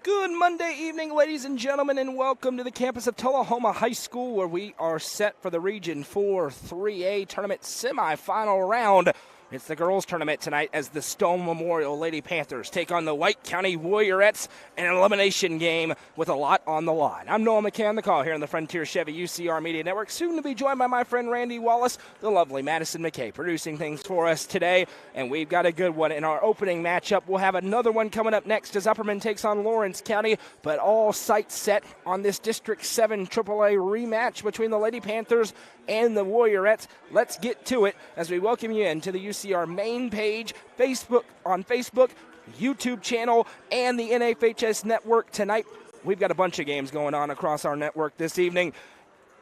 Good Monday evening, ladies and gentlemen, and welcome to the campus of Tullahoma High School, where we are set for the Region 4 3A tournament semifinal round. It's the girls' tournament tonight as the Stone Memorial Lady Panthers take on the White County Warriorettes in an elimination game with a lot on the line. I'm Noah McCann, on the call here on the Frontier Chevy UCR Media Network, soon to be joined by my friend Randy Wallace, the lovely Madison McKay, producing things for us today, and we've got a good one in our opening matchup. We'll have another one coming up next as Upperman takes on Lawrence County, but all sights set on this District 7 AAA rematch between the Lady Panthers and the Warriorettes. Let's get to it as we welcome you into the UCR main page, Facebook, YouTube channel, and the NFHS network tonight. We've got a bunch of games going on across our network this evening.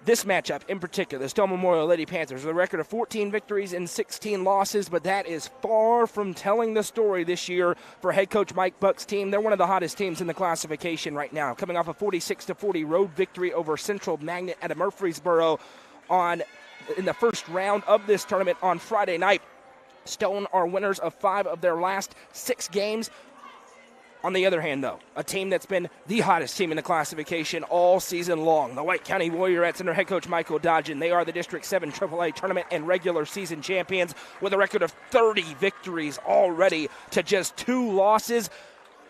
This matchup in particular, the Stone Memorial Lady Panthers with a record of 14 victories and 16 losses, but that is far from telling the story this year for head coach Mike Buck's team. They're one of the hottest teams in the classification right now, coming off a 46-40 road victory over Central Magnet at Murfreesboro in the first round of this tournament on Friday night. Stone are winners of 5 of their last 6 games. On the other hand, though, a team that's been the hottest team in the classification all season long, the White County Warriorettes and their head coach Michael Dodgen. They are the District 7 AAA tournament and regular season champions with a record of 30 victories already to just 2 losses.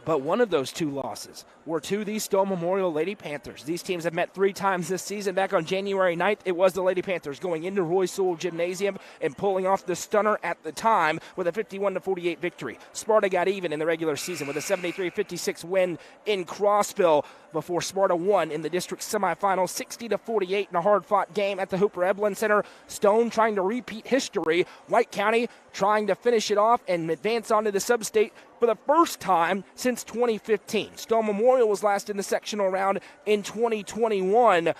But one of those 2 losses were to the Stone Memorial Lady Panthers. These teams have met 3 times this season. Back on January 9th, it was the Lady Panthers going into Roy Sewell Gymnasium and pulling off the stunner at the time with a 51-48 victory. Sparta got even in the regular season with a 73-56 win in Crossville before Sparta won in the district semifinal 60-48 in a hard-fought game at the Hooper Eblin Center. Stone trying to repeat history. White County trying to finish it off and advance on to the sub-state for the first time since 2015. Stone Memorial was last in the sectional round in 2021.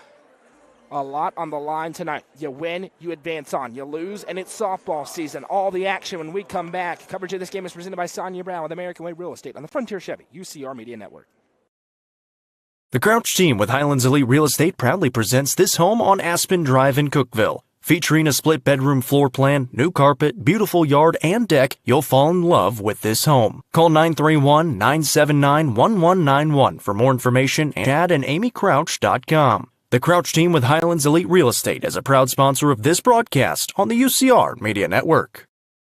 A lot on the line tonight. You win, you advance on. You lose, and it's softball season. All the action when we come back. Coverage of this game is presented by Sonja Brown with American Way Real Estate on the Frontier Chevy UCR Media Network. The Crouch team with Highlands Elite Real Estate proudly presents this home on Aspen Drive in Cookeville. Featuring a split bedroom floor plan, new carpet, beautiful yard, and deck, you'll fall in love with this home. Call 931-979-1191 for more information and ChadandAmyCrouch.com. The Crouch team with Highlands Elite Real Estate is a proud sponsor of this broadcast on the UCR Media Network.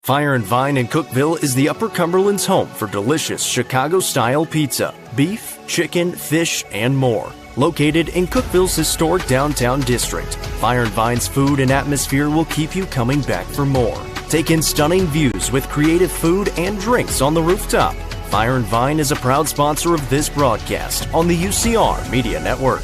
Fire and Vine in Cookeville is the Upper Cumberland's home for delicious Chicago-style pizza, beef, chicken, fish, and more. Located in Cookeville's historic downtown district, Fire and Vine's food and atmosphere will keep you coming back for more. Take in stunning views with creative food and drinks on the rooftop. Fire and Vine is a proud sponsor of this broadcast on the UCR Media Network.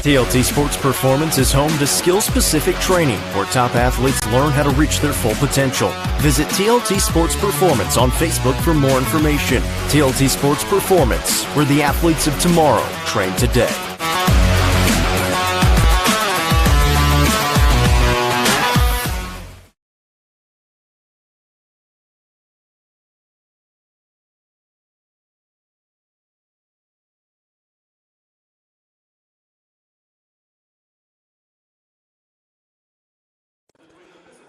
TLT Sports Performance is home to skill-specific training where top athletes learn how to reach their full potential. Visit TLT Sports Performance on Facebook for more information. TLT Sports Performance, where the athletes of tomorrow train today.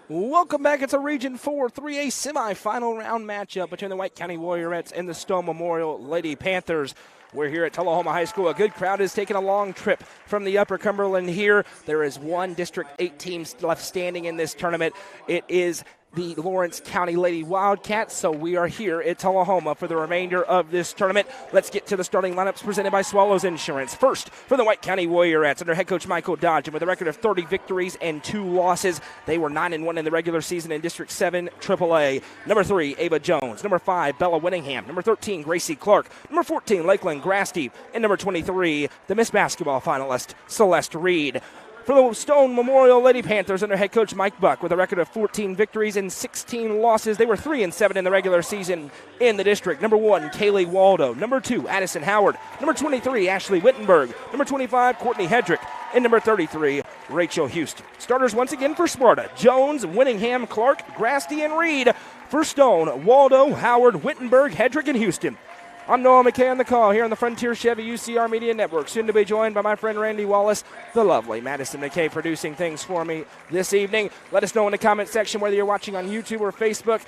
Welcome back. It's a Region 4 3A semifinal round matchup between the White County Warriorettes and the Stone Memorial Lady Panthers. We're here at Tullahoma High School. A good crowd has taken a long trip from the Upper Cumberland here. There is one District 8 team left standing in this tournament. It is the Lawrence County Lady Wildcats, so we are here at Tullahoma for the remainder of this tournament. Let's get to the starting lineups presented by Swallows Insurance. First, for the White County Warriorettes, under head coach Michael Dodgen with a record of 30 victories and 2 losses. They were 9-1 in the regular season in District 7 AAA. Number 3, Ava Jones. Number 5, Bella Winningham. Number 13, Gracie Clark. Number 14, Lakeland Grasty. And number 23, the Miss Basketball finalist, Celeste Reed. For the Stone Memorial Lady Panthers under head coach Mike Buck with a record of 14 victories and 16 losses. They were 3-7 in the regular season in the district. Number 1, Kaylee Waldo. Number 2, Addison Howard. Number 23, Ashley Wittenberg. Number 25, Courtney Hedrick. And number 33, Rachel Houston. Starters once again for Sparta: Jones, Winningham, Clark, Grasty, and Reed. For Stone, Waldo, Howard, Wittenberg, Hedrick, and Houston. I'm Noah McKay on the call here on the Frontier Chevy UCR Media Network. Soon to be joined by my friend Randy Wallace, the lovely Madison McKay producing things for me this evening. Let us know in the comment section whether you're watching on YouTube or Facebook,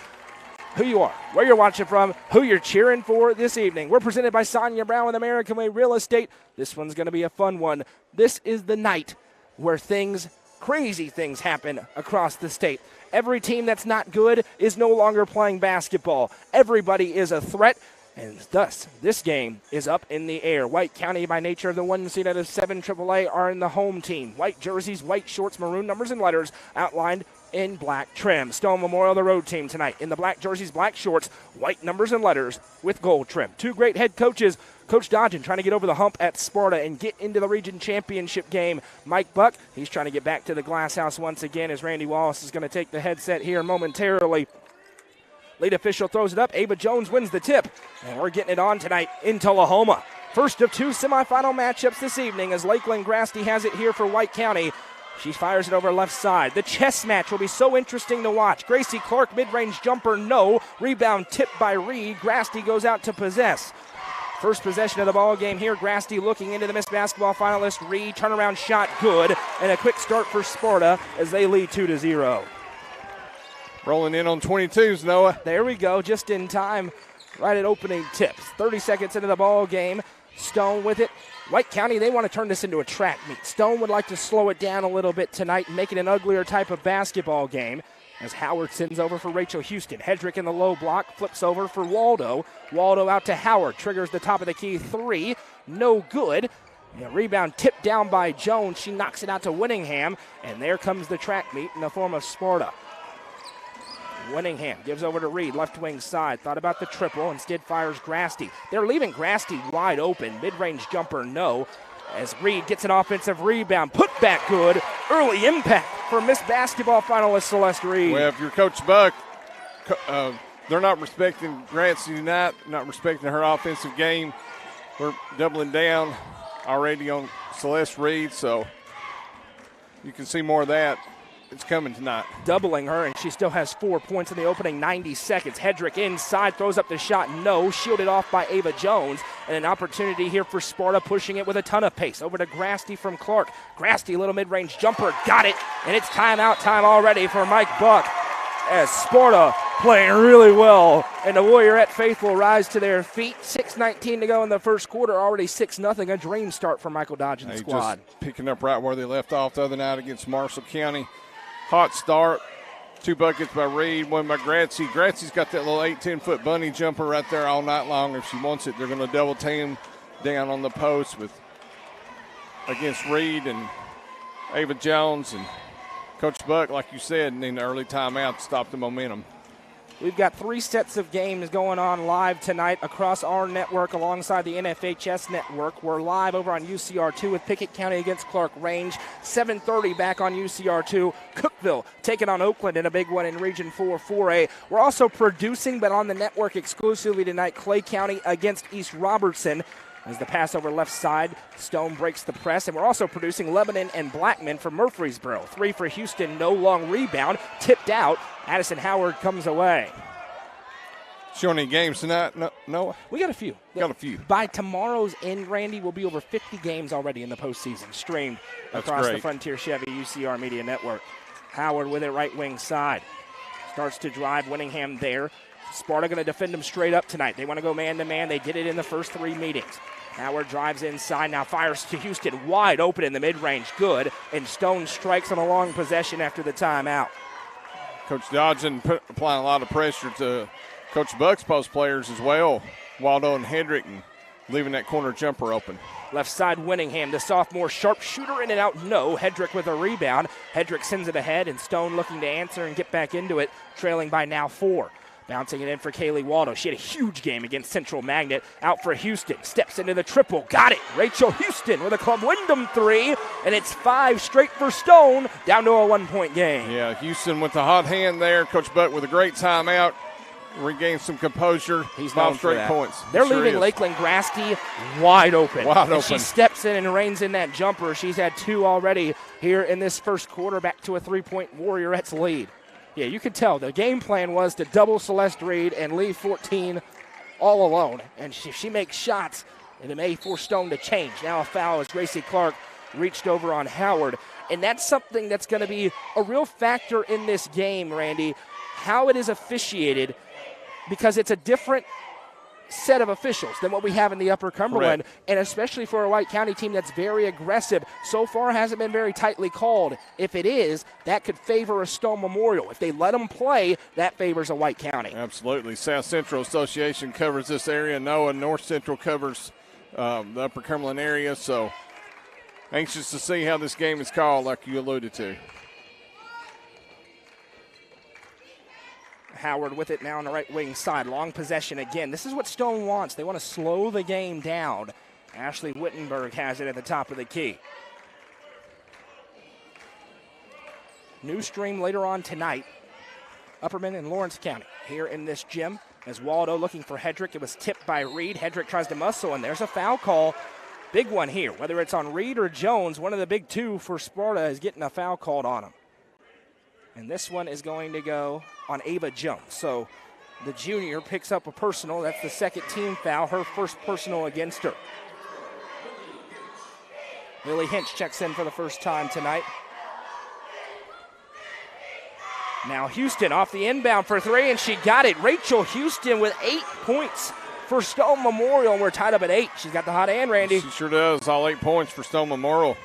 who you are, where you're watching from, who you're cheering for this evening. We're presented by Sonja Brown with American Way Real Estate. This one's going to be a fun one. This is the night where crazy things happen across the state. Every team that's not good is no longer playing basketball. Everybody is a threat. And thus, this game is up in the air. White County, by nature of the 1 seed out of 7 AAA, are in the home team. White jerseys, white shorts, maroon numbers and letters outlined in black trim. Stone Memorial, the road team tonight. In the black jerseys, black shorts, white numbers and letters with gold trim. Two great head coaches. Coach Dodgen trying to get over the hump at Sparta and get into the region championship game. Mike Buck, he's trying to get back to the glass house once again as Randy Wallace is going to take the headset here momentarily. Lead official throws it up. Ava Jones wins the tip. And we're getting it on tonight in Tullahoma. First of two semifinal matchups this evening as Lakeland Grasty has it here for White County. She fires it over left side. The chess match will be so interesting to watch. Gracie Clark, mid-range jumper, no. Rebound tipped by Reed. Grasty goes out to possess. First possession of the ball game here. Grasty looking into the Miss Basketball finalist. Reed, turnaround shot, good. And a quick start for Sparta as they lead 2-0. Rolling in on 22s, Noah. There we go, just in time, right at opening tips. 30 seconds into the ball game. Stone with it. White County, they want to turn this into a track meet. Stone would like to slow it down a little bit tonight and make it an uglier type of basketball game as Howard sends over for Rachel Houston. Hedrick in the low block, flips over for Waldo. Waldo out to Howard, triggers the top of the key three. No good. A rebound tipped down by Jones. She knocks it out to Winningham, and there comes the track meet in the form of Sparta. Winningham gives over to Reed, left wing side. Thought about the triple, instead fires Grasty. They're leaving Grasty wide open. Mid-range jumper, no. As Reed gets an offensive rebound. Put back good. Early impact for Miss Basketball finalist Celeste Reed. Well, if you're Coach Buck, they're not respecting Grasty tonight, not respecting her offensive game. We're doubling down already on Celeste Reed, so you can see more of that. It's coming tonight. Doubling her, and she still has 4 points in the opening 90 seconds. Hedrick inside, throws up the shot, no. Shielded off by Ava Jones, and an opportunity here for Sparta, pushing it with a ton of pace. Over to Grasty from Clark. Grasty, little mid-range jumper, got it, and it's timeout time already for Mike Buck as Sparta playing really well, and the Warriorette faithful rise to their feet. 6:19 to go in the first quarter, already 6-0, a dream start for Michael Dodge and the squad. Just picking up right where they left off the other night against Marshall County. Hot start, 2 buckets by Reed, 1 by Gracie. Gracie's got that little 8-10-foot bunny jumper right there all night long. If she wants it, they're going to double team down on the post against Reed and Ava Jones. And Coach Buck, like you said, in the early timeout, stopped the momentum. We've got 3 sets of games going on live tonight across our network alongside the NFHS network. We're live over on UCR2 with Pickett County against Clark Range. 7:30 back on UCR2. Cookeville taking on Oakland in a big one in Region 4 4A. We're also producing, but on the network exclusively tonight, Clay County against East Robertson. As the pass over left side, Stone breaks the press. And we're also producing Lebanon and Blackman for Murfreesboro. 3 for Houston, no long rebound. Tipped out. Addison Howard comes away. Showing any games tonight? No. We got a few. Got a few. By tomorrow's end, Randy, will be over 50 games already in the postseason, streamed across the Frontier Chevy UCR Media Network. Howard with it right wing side. Starts to drive, Winningham there. Sparta going to defend them straight up tonight. They want to go man-to-man. They did it in the first 3 meetings. Howard drives inside, now fires to Houston, wide open in the mid-range, good, and Stone strikes on a long possession after the timeout. Coach Dodgen applying a lot of pressure to Coach Buck's post players as well, Waldo and Hedrick, and leaving that corner jumper open. Left side, Winningham, the sophomore sharpshooter, in and out, no. Hedrick with a rebound. Hedrick sends it ahead, and Stone looking to answer and get back into it, trailing by now 4. Bouncing it in for Kaylee Waldo. She had a huge game against Central Magnet. Out for Houston. Steps into the triple. Got it. Rachel Houston with a Club Wyndham 3. And it's 5 straight for Stone. Down to a 1-point game. Yeah, Houston with the hot hand there. Coach Buck with a great timeout. Regained some composure. He's 5 straight points. They're leaving Lakeland Grasty wide open. Wide open. She steps in and reins in that jumper. She's had 2 already here in this first quarter. Back to a 3-point Warriorettes lead. Yeah, you could tell the game plan was to double Celeste Reed and leave 14 all alone. And if she makes shots, and it may force Stone to change. Now a foul as Gracie Clark reached over on Howard. And that's something that's going to be a real factor in this game, Randy, how it is officiated, because it's a different set of officials than what we have in the Upper Cumberland. Correct. And especially for a White County team that's very aggressive. So far hasn't been very tightly called. If it is, that could favor a Stone Memorial. If they let them play, that favors a White County. Absolutely. South Central Association covers this area. Noah North Central covers the Upper Cumberland area. So anxious to see how this game is called, like you alluded to. Howard with it now on the right wing side. Long possession again. This is what Stone wants. They want to slow the game down. Ashley Wittenberg has it at the top of the key. New stream later on tonight. Upperman and Lawrence County here in this gym. As Waldo looking for Hedrick. It was tipped by Reed. Hedrick tries to muscle, and there's a foul call. Big one here. Whether it's on Reed or Jones, one of the big two for Sparta is getting a foul called on him. And this one is going to go on Ava Jones. So the junior picks up a personal. That's the second team foul, her first personal against her. Lily Hinch checks in for the first time tonight. Now Houston off the inbound for three, and she got it. Rachel Houston with 8 points for Stone Memorial, and we're tied up at 8. She's got the hot hand, Randy. She sure does. All 8 points for Stone Memorial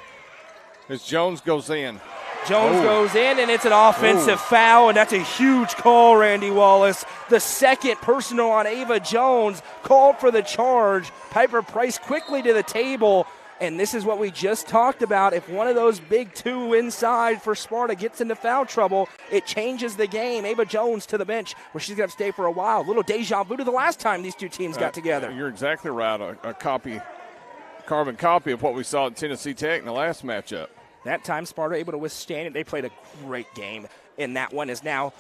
as Jones goes in. Jones goes in, and it's an offensive foul, and that's a huge call, Randy Wallace. The second personal on Ava Jones called for the charge. Piper Price quickly to the table, and this is what we just talked about. If one of those big two inside for Sparta gets into foul trouble, it changes the game. Ava Jones to the bench, where she's going to stay for a while. A little deja vu to the last time these two teams got together. You're exactly right. A carbon copy of what we saw at Tennessee Tech in the last matchup. That time, Sparta able to withstand it. They played a great game, and that one is now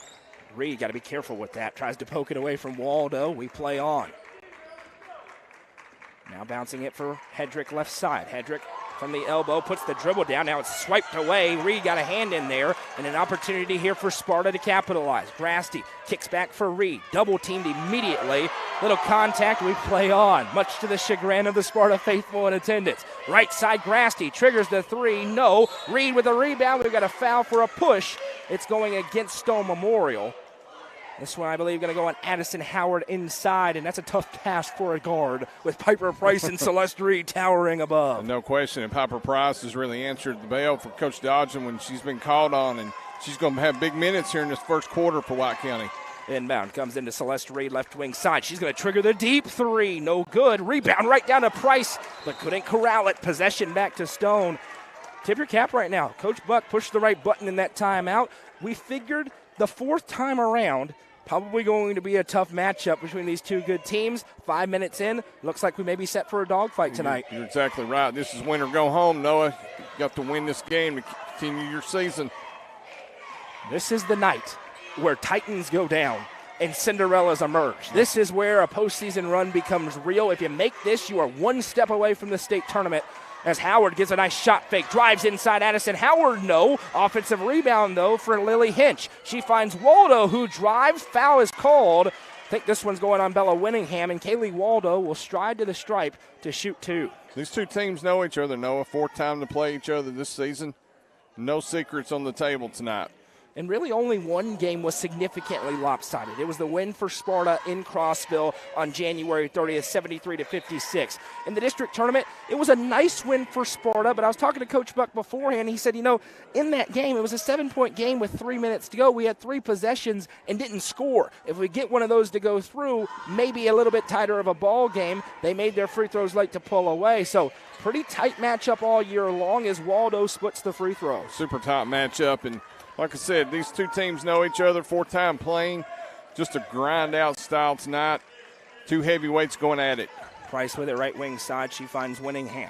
Reed. Got to be careful with that. Tries to poke it away from Waldo. We play on. Now bouncing it for Hedrick left side. Hedrick from the elbow puts the dribble down. Now it's swiped away. Reed got a hand in there, and an opportunity here for Sparta to capitalize. Grasty kicks back for Reed. Double teamed immediately. Little contact. We play on, much to the chagrin of the Sparta faithful in attendance. Right side, Grasty triggers the three. No. Reed with a rebound. We've got a foul for a push. It's going against Stone Memorial. This one, I believe, going to go on Addison Howard inside, and that's a tough task for a guard with Piper Price and Celeste Reed towering above. No question, and Piper Price has really answered the bell for Coach Dodgen when she's been called on, and she's going to have big minutes here in this first quarter for White County. Inbound comes into Celeste Reed, left wing side. She's going to trigger the deep three. No good. Rebound right down to Price, but couldn't corral it. Possession back to Stone. Tip your cap right now. Coach Buck pushed the right button in that timeout. We figured the fourth time around, probably going to be a tough matchup between these two good teams. 5 minutes in, looks like we may be set for a dogfight tonight. You're exactly right. This is win or go home, Noah. You got to win this game to continue your season. This is the night where Titans go down and Cinderellas emerge. This is where a postseason run becomes real. If you make this, you are one step away from the state tournament. As Howard gives a nice shot fake, drives inside Addison Howard, no. Offensive rebound, though, for Lily Hinch. She finds Waldo, who drives. Foul is called. I think this one's going on Bella Winningham, and Kaylee Waldo will stride to the stripe to shoot two. These two teams know each other, Noah. Fourth time to play each other this season. No secrets on the table tonight. And really only one game was significantly lopsided. It was the win for Sparta in Crossville on January 30th, 73-56. In the district tournament, it was a nice win for Sparta, but I was talking to Coach Buck beforehand. He said, in that game, it was a 7-point game with 3 minutes to go. We had 3 possessions and didn't score. If we get one of those to go through, maybe a little bit tighter of a ball game. They made their free throws late to pull away. So pretty tight matchup all year long as Waldo splits the free throws. Super tight matchup, and like I said, these two teams know each other, 4th time playing. Just a grind-out style tonight. Two heavyweights going at it. Price with it, right wing side. She finds Winningham.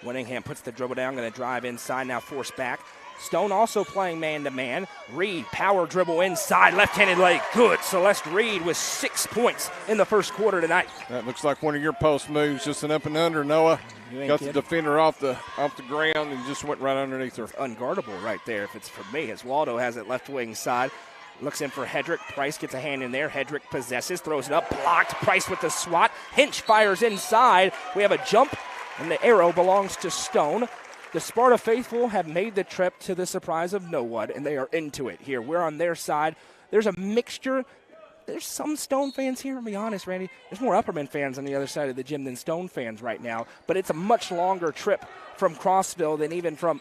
Winningham puts the dribble down, going to drive inside, now force back. Stone also playing man-to-man. Reed, power dribble inside, left-handed leg, good. Celeste Reed with 6 points in the first quarter tonight. That looks like one of your post moves, just an up and under, Noah. Got the defender off the ground and just went right underneath her. Unguardable right there if it's for me, as Waldo has it left wing side. Looks in for Hedrick. Price gets a hand in there. Hedrick possesses, throws it up, blocked. Price with the swat. Hinch fires inside. We have a jump, and the arrow belongs to Stone. The Sparta faithful have made the trip to the surprise of no one, and they are into it here. We're on their side. There's a mixture. There's some Stone fans here, to be honest, Randy. There's more Upperman fans on the other side of the gym than Stone fans right now, but it's a much longer trip from Crossville than even from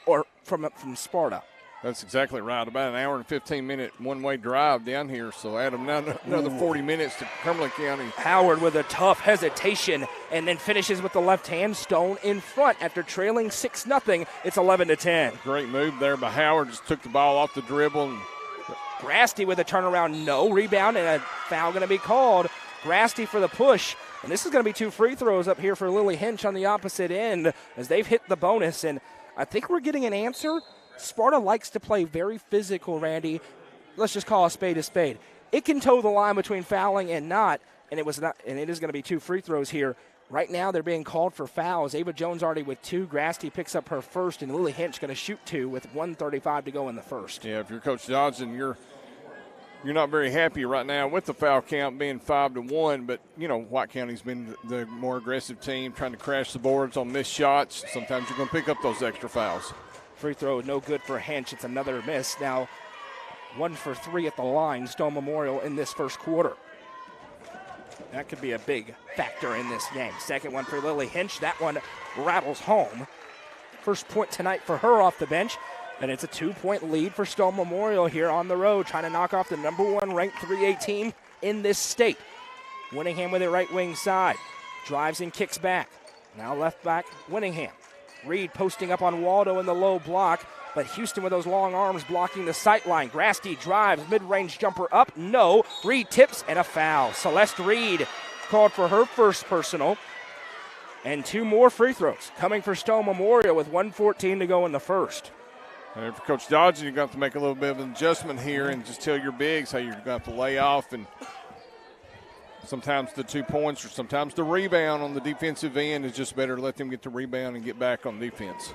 Sparta. That's exactly right. About an hour and 15-minute one-way drive down here, so add another 40 minutes to Cumberland County. Howard with a tough hesitation and then finishes with the left hand. Stone in front after trailing 6-0. It's 11-10. Great move there by Howard. Just took the ball off the dribble. And Grasty with a turnaround, no. Rebound and a foul going to be called. Grasty for the push. And this is going to be 2 free throws up here for Lily Hinch on the opposite end as they've hit the bonus. And I think we're getting an answer. Sparta likes to play very physical, Randy. Let's just call a spade a spade. It can toe the line between fouling and not, and it is going to be 2 free throws here. Right now they're being called for fouls. Ava Jones already with 2. Grasty picks up her first, and Lily Hinch going to shoot 2 with 1:35 to go in the first. Yeah, if you're Coach Dodson, you're not very happy right now with the foul count being 5-1, but, White County's been the more aggressive team, trying to crash the boards on missed shots. Sometimes you're going to pick up those extra fouls. Free throw no good for Hinch. It's another miss. Now 1 for 3 at the line, Stone Memorial in this first quarter. That could be a big factor in this game. Second one for Lily Hinch. That one rattles home. First point tonight for her off the bench. And it's a 2-point lead for Stone Memorial here on the road, trying to knock off the number 1 ranked 3A team in this state. Winningham with it right wing side. Drives and kicks back. Now left back, Winningham. Reed posting up on Waldo in the low block, but Houston with those long arms blocking the sight line. Grasty drives, mid-range jumper up, no. Reed tips, and a foul. Celeste Reed called for her first personal. And 2 more free throws coming for Stone Memorial with 1:14 to go in the first. And for Coach Dodson, you're going to have to make a little bit of an adjustment here and just tell your bigs how you're going to have to lay off, and sometimes the 2 points or sometimes the rebound on the defensive end is just better to let them get the rebound and get back on defense.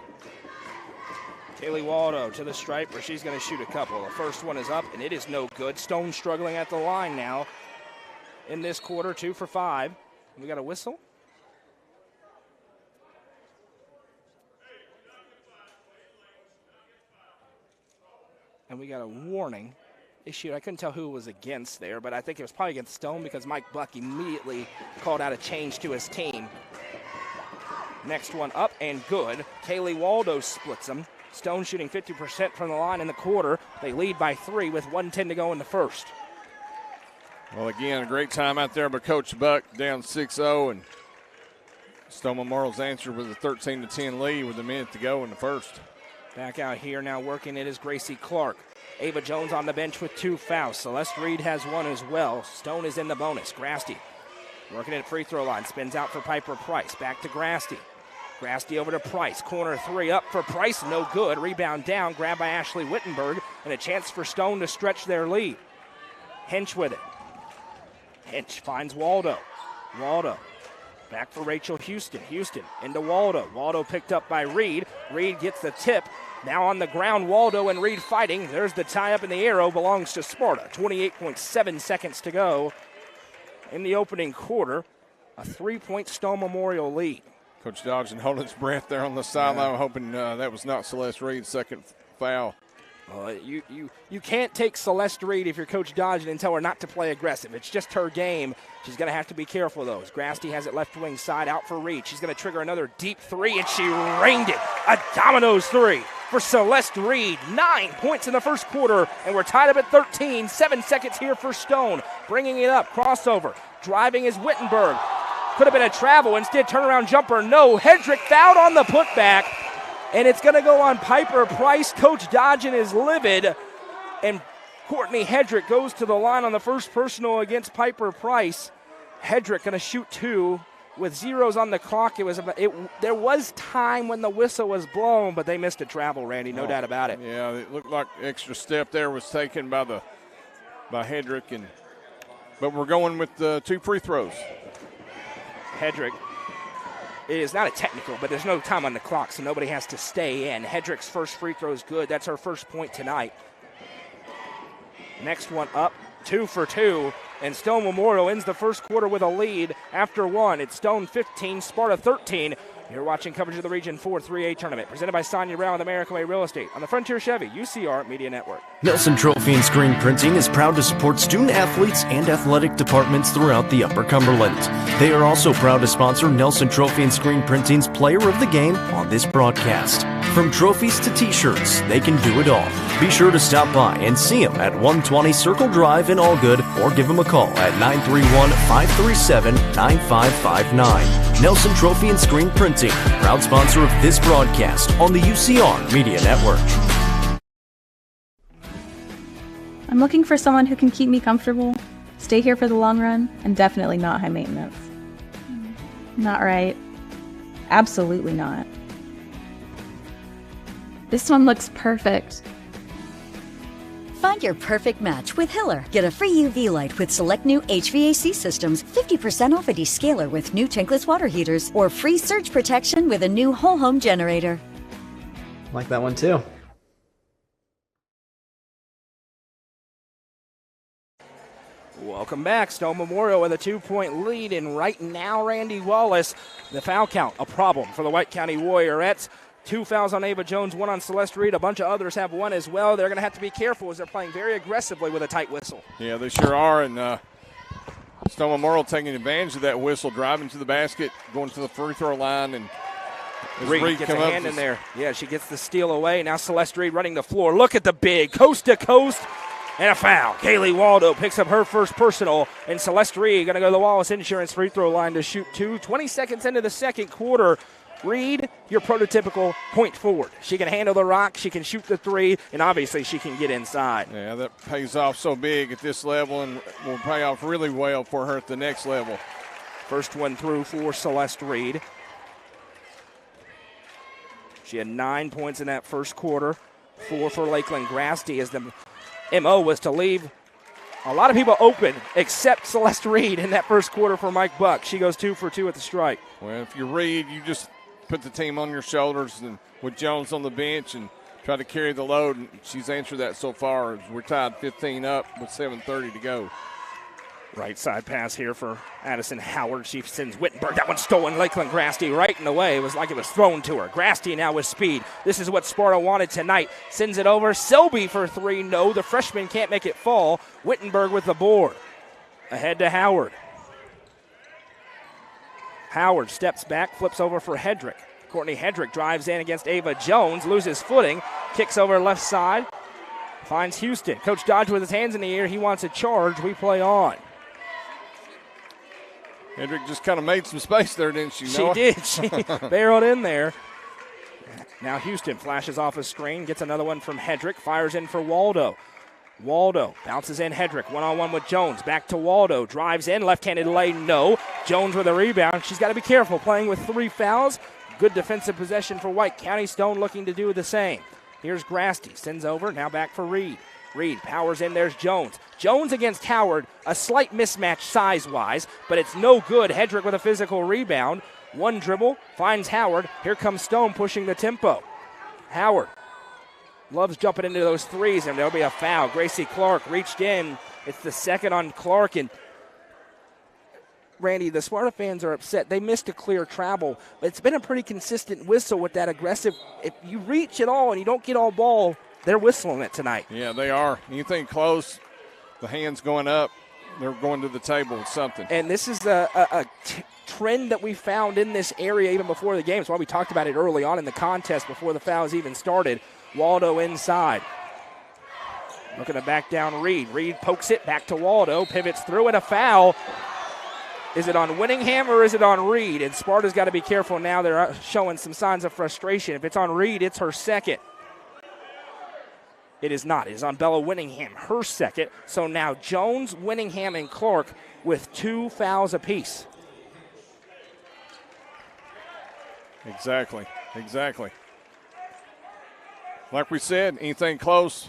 Kaylee Waldo to the stripe where she's going to shoot a couple. The first one is up, and it is no good. Stone struggling at the line now in this quarter, 2 for 5. We got a whistle. And we got a warning issued. I couldn't tell who it was against there, but I think it was probably against Stone because Mike Buck immediately called out a change to his team. Next one up and good. Kaylee Waldo splits them. Stone shooting 50% from the line in the quarter. They lead by 3 with 1:10 to go in the first. Well, again, a great time out there by Coach Buck, down 6-0, and Stone Memorial's answer was a 13-10 lead with a minute to go in the first. Back out here now working it is Gracie Clark. Ava Jones on the bench with 2 fouls. Celeste Reed has 1 as well. Stone is in the bonus. Grasty working at free throw line. Spins out for Piper Price. Back to Grasty. Grasty over to Price. Corner 3 up for Price. No good. Rebound down. Grabbed by Ashley Wittenberg. And a chance for Stone to stretch their lead. Hinch with it. Hinch finds Waldo. Waldo. Back for Rachel Houston. Houston into Waldo. Waldo picked up by Reed. Reed gets the tip. Now on the ground, Waldo and Reed fighting. There's the tie-up, and the arrow belongs to Sparta. 28.7 seconds to go in the opening quarter. A 3-point Stone Memorial lead. Coach Dodson holding his breath there on the sideline, hoping that was not Celeste Reed's second foul. You can't take Celeste Reed if you're Coach Dodson and tell her not to play aggressive. It's just her game. She's going to have to be careful of those. Grasty has it left wing side out for Reed. She's going to trigger another deep 3, and she rained it. A Domino's 3 for Celeste Reed. 9 points in the first quarter, and we're tied up at 13. 7 seconds here for Stone. Bringing it up, crossover. Driving is Wittenberg. Could have been a travel. Instead, turnaround jumper. No. Hedrick fouled on the putback. And it's going to go on Piper Price. Coach Dodgen is livid. And Courtney Hedrick goes to the line on the first personal against Piper Price. Hedrick going to shoot 2 with zeros on the clock. There was time when the whistle was blown, but they missed a travel, Randy. No doubt about it. Yeah, it looked like extra step there was taken by Hedrick. But we're going with 2 free throws. Hedrick. It is not a technical, but there's no time on the clock, so nobody has to stay in. Hedrick's first free throw is good. That's her first point tonight. Next one up, 2 for 2. And Stone Memorial ends the first quarter with a lead after one. It's Stone 15, Sparta 13. You're watching coverage of the Region 4 3A tournament presented by Sonja Brown with American Way Real Estate on the Frontier Chevy UCR Media Network. Nelson Trophy and Screen Printing is proud to support student athletes and athletic departments throughout the Upper Cumberland. They are also proud to sponsor Nelson Trophy and Screen Printing's Player of the Game on this broadcast. From trophies to t-shirts, they can do it all. Be sure to stop by and see them at 120 Circle Drive in Allgood or give them a call at 931-537-9559. Nelson Trophy and Screen Printing, proud sponsor of this broadcast on the UCR Media Network. I'm looking for someone who can keep me comfortable, stay here for the long run, and definitely not high maintenance. Not right. Absolutely not. This one looks perfect. Find your perfect match with Hiller. Get a free UV light with select new HVAC systems, 50% off a descaler with new tankless water heaters, or free surge protection with a new whole home generator. Like that one too. Welcome back. Stone Memorial with a 2-point lead, and right now, Randy Wallace, the foul count, a problem for the White County Warriorettes. 2 fouls on Ava Jones, 1 on Celeste Reed. A bunch of others have 1 as well. They're going to have to be careful as they're playing very aggressively with a tight whistle. Yeah, they sure are, and Stone Memorial taking advantage of that whistle, driving to the basket, going to the free throw line, and Reed gets a hand in there. Yeah, she gets the steal away. Now Celeste Reed running the floor. Look at the big coast to coast. And a foul. Kaylee Waldo picks up her first personal, and Celeste Reed going to go to the Wallace Insurance free throw line to shoot 2. 20 seconds into the second quarter. Reed, your prototypical point forward. She can handle the rock, she can shoot the 3, and obviously she can get inside. Yeah, that pays off so big at this level and will pay off really well for her at the next level. First one through for Celeste Reed. She had 9 points in that first quarter, 4 for Lakeland Grasty as the MO was to leave a lot of people open except Celeste Reed in that first quarter for Mike Buck. She goes 2 for 2 at the strike. Well, if you Reed, you just put the team on your shoulders and with Jones on the bench and try to carry the load. And she's answered that so far. We're tied 15 up with 7:30 to go. Right side pass here for Addison Howard. She sends Wittenberg. That one stolen. Lakeland Grasty right in the way. It was like it was thrown to her. Grasty now with speed. This is what Sparta wanted tonight. Sends it over. Selby for 3. No, the freshman can't make it fall. Wittenberg with the board. Ahead to Howard. Howard steps back, flips over for Hedrick. Courtney Hedrick drives in against Ava Jones, loses footing, kicks over left side, finds Houston. Coach Dodge with his hands in the air. He wants a charge. We play on. Hedrick just kind of made some space there, didn't she? She did. She barreled in there. Now Houston flashes off a screen, gets another one from Hedrick, fires in for Waldo. Waldo bounces in Hedrick, one-on-one with Jones. Back to Waldo, drives in, left-handed lane, no. Jones with a rebound. She's got to be careful playing with 3 fouls. Good defensive possession for White County. Stone looking to do the same. Here's Grasty, sends over, now back for Reed. Reed powers in, there's Jones. Jones against Howard, a slight mismatch size-wise, but it's no good. Hedrick with a physical rebound. One dribble, finds Howard. Here comes Stone pushing the tempo. Howard loves jumping into those 3s, and there'll be a foul. Gracie Clark reached in. It's the second on Clark, and Randy, the Sparta fans are upset. They missed a clear travel, but it's been a pretty consistent whistle with that aggressive. If you reach at all and you don't get all ball, they're whistling it tonight. Yeah, they are. Anything close, the hands going up, they're going to the table with something. And this is a trend that we found in this area even before the game. That's why we talked about it early on in the contest before the fouls even started. Waldo inside. Looking to back down Reed. Reed pokes it back to Waldo, pivots through, and a foul. Is it on Winningham or is it on Reed? And Sparta's got to be careful now. They're showing some signs of frustration. If it's on Reed, it's her second. It is not. It is on Bella Winningham, her second. So now Jones, Winningham, and Clark with 2 fouls apiece. Exactly. Like we said, anything close,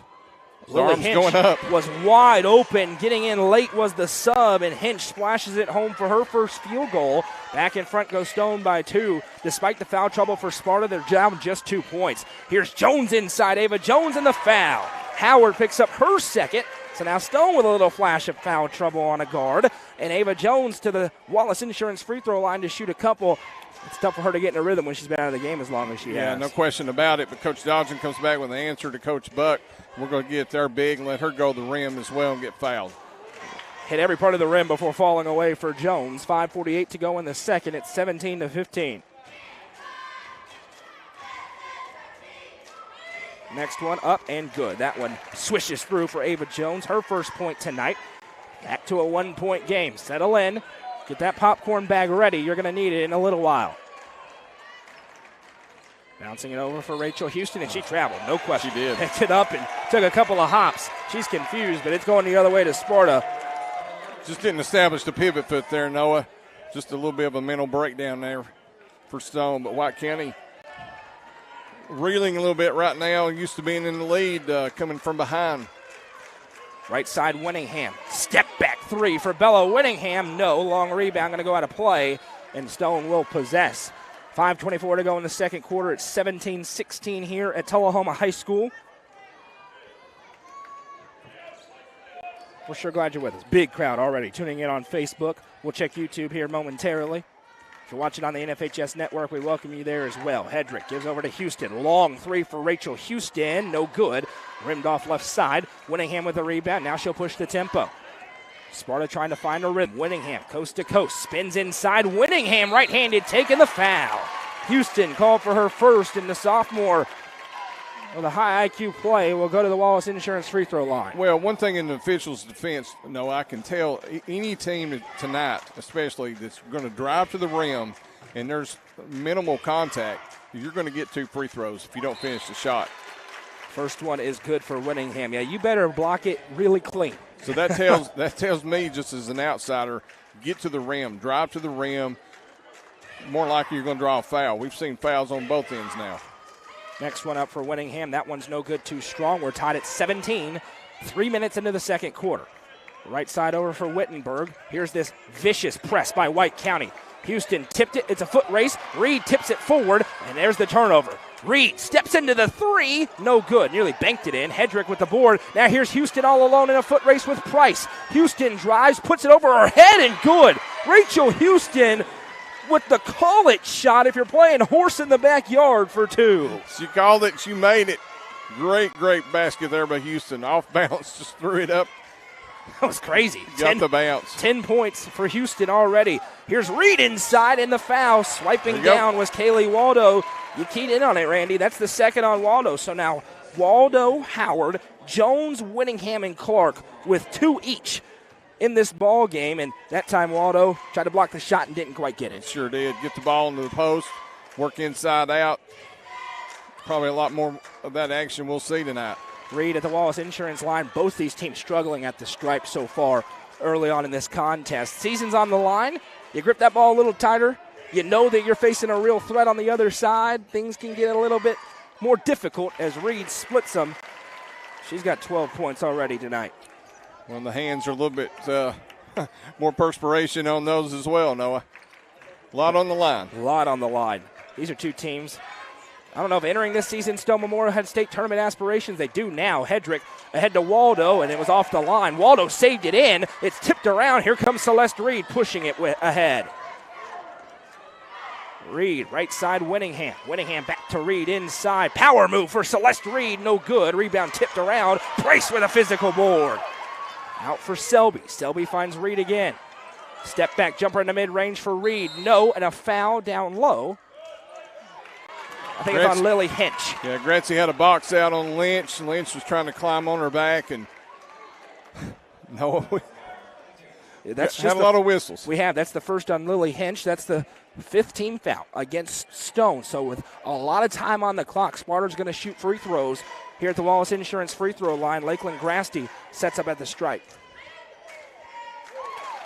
the arms going up. Was wide open. Getting in late was the sub, and Hinch splashes it home for her first field goal. Back in front goes Stone by 2. Despite the foul trouble for Sparta, they're down just 2 points. Here's Jones inside. Ava Jones in the foul. Howard picks up her second. So now Stone with a little flash of foul trouble on a guard. And Ava Jones to the Wallace Insurance free throw line to shoot a couple. It's tough for her to get in a rhythm when she's been out of the game as long as she has. Yeah, no question about it. But Coach Dodson comes back with an answer to Coach Buck. We're going to get there big and let her go to the rim as well and get fouled. Hit every part of the rim before falling away for Jones. 5:48 to go in the second. It's 17-15. Next one up and good. That one swishes through for Ava Jones. Her first point tonight. Back to a 1-point game. Settle in. Get that popcorn bag ready. You're going to need it in a little while. Bouncing it over for Rachel Houston, and she traveled, no question. She did. Picked it up and took a couple of hops. She's confused, but it's going the other way to Sparta. Just didn't establish the pivot foot there, Noah. Just a little bit of a mental breakdown there for Stone. But White County reeling a little bit right now. Used to being in the lead, coming from behind. Right side, Winningham. Step back three for Bella Winningham. No, long rebound going to go out of play, and Stone will possess. 5:24 to go in the second quarter. It's 17-16 here at Tullahoma High School. We're sure glad you're with us. Big crowd already tuning in on Facebook. We'll check YouTube here momentarily. If you're watching on the NFHS network, we welcome you there as well. Hedrick gives over to Houston. Long three for Rachel Houston. No good. Rimmed off left side. Winningham with a rebound. Now she'll push the tempo. Sparta trying to find a rhythm. Winningham coast to coast. Spins inside. Winningham right-handed taking the foul. Houston called for her first, and the sophomore with a high IQ play will go to the Wallace Insurance free throw line. Well, one thing in the officials' defense, I can tell any team tonight, especially that's going to drive to the rim and there's minimal contact, you're going to get 2 free throws if you don't finish the shot. First one is good for Winningham. Yeah, you better block it really clean. So that tells me, just as an outsider, get to the rim, drive to the rim. More likely you're going to draw a foul. We've seen fouls on both ends now. Next one up for Winningham. That one's no good, too strong. We're tied at 17, 3 minutes into the second quarter. Right side over for Wittenberg. Here's this vicious press by White County. Houston tipped it. It's a foot race. Reed tips it forward, and there's the turnover. Reed steps into the three. No good. Nearly banked it in. Hedrick with the board. Now here's Houston all alone in a foot race with Price. Houston drives, puts it over her head, and good. Rachel Houston with the call-it shot if you're playing horse in the backyard for 2. She called it. She made it. Great basket there by Houston. Off bounce, just threw it up. That was crazy. Got the bounce. 10 points for Houston already. Here's Reed inside in the foul. Swiping down was Kaylee Waldo. You keyed in on it, Randy. That's the second on Waldo. So now Waldo, Howard, Jones, Winningham, and Clark with 2 each in this ball game. And that time Waldo tried to block the shot and didn't quite get it. Sure did. Get the ball into the post, work inside out. Probably a lot more of that action we'll see tonight. Reed at the Wallace Insurance line. Both these teams struggling at the stripe so far early on in this contest. Season's on the line. You grip that ball a little tighter. You know that you're facing a real threat on the other side. Things can get a little bit more difficult as Reed splits them. She's got 12 points already tonight. Well, the hands are a little bit more perspiration on those as well, Noah. A lot on the line. A lot on the line. These are 2 teams. I don't know if entering this season Stone Memorial had state tournament aspirations. They do now. Hedrick ahead to Waldo, and it was off the line. Waldo saved it in. It's tipped around. Here comes Celeste Reed pushing it ahead. Reed, right side, Winningham. Winningham back to Reed inside. Power move for Celeste Reed. No good. Rebound tipped around. Price with a physical board. Out for Selby. Selby finds Reed again. Step back jumper in the mid-range for Reed. No, and a foul down low. I think it's on Lily Hinch. Yeah, Grancy had a box out on Lynch. Lynch was trying to climb on her back, and no, that's just had a lot of whistles. We have. That's the first on Lily Hinch. That's the 5th team foul against Stone. So with a lot of time on the clock, Sparta's going to shoot free throws here at the Wallace Insurance free throw line. Lakeland Grasty sets up at the stripe.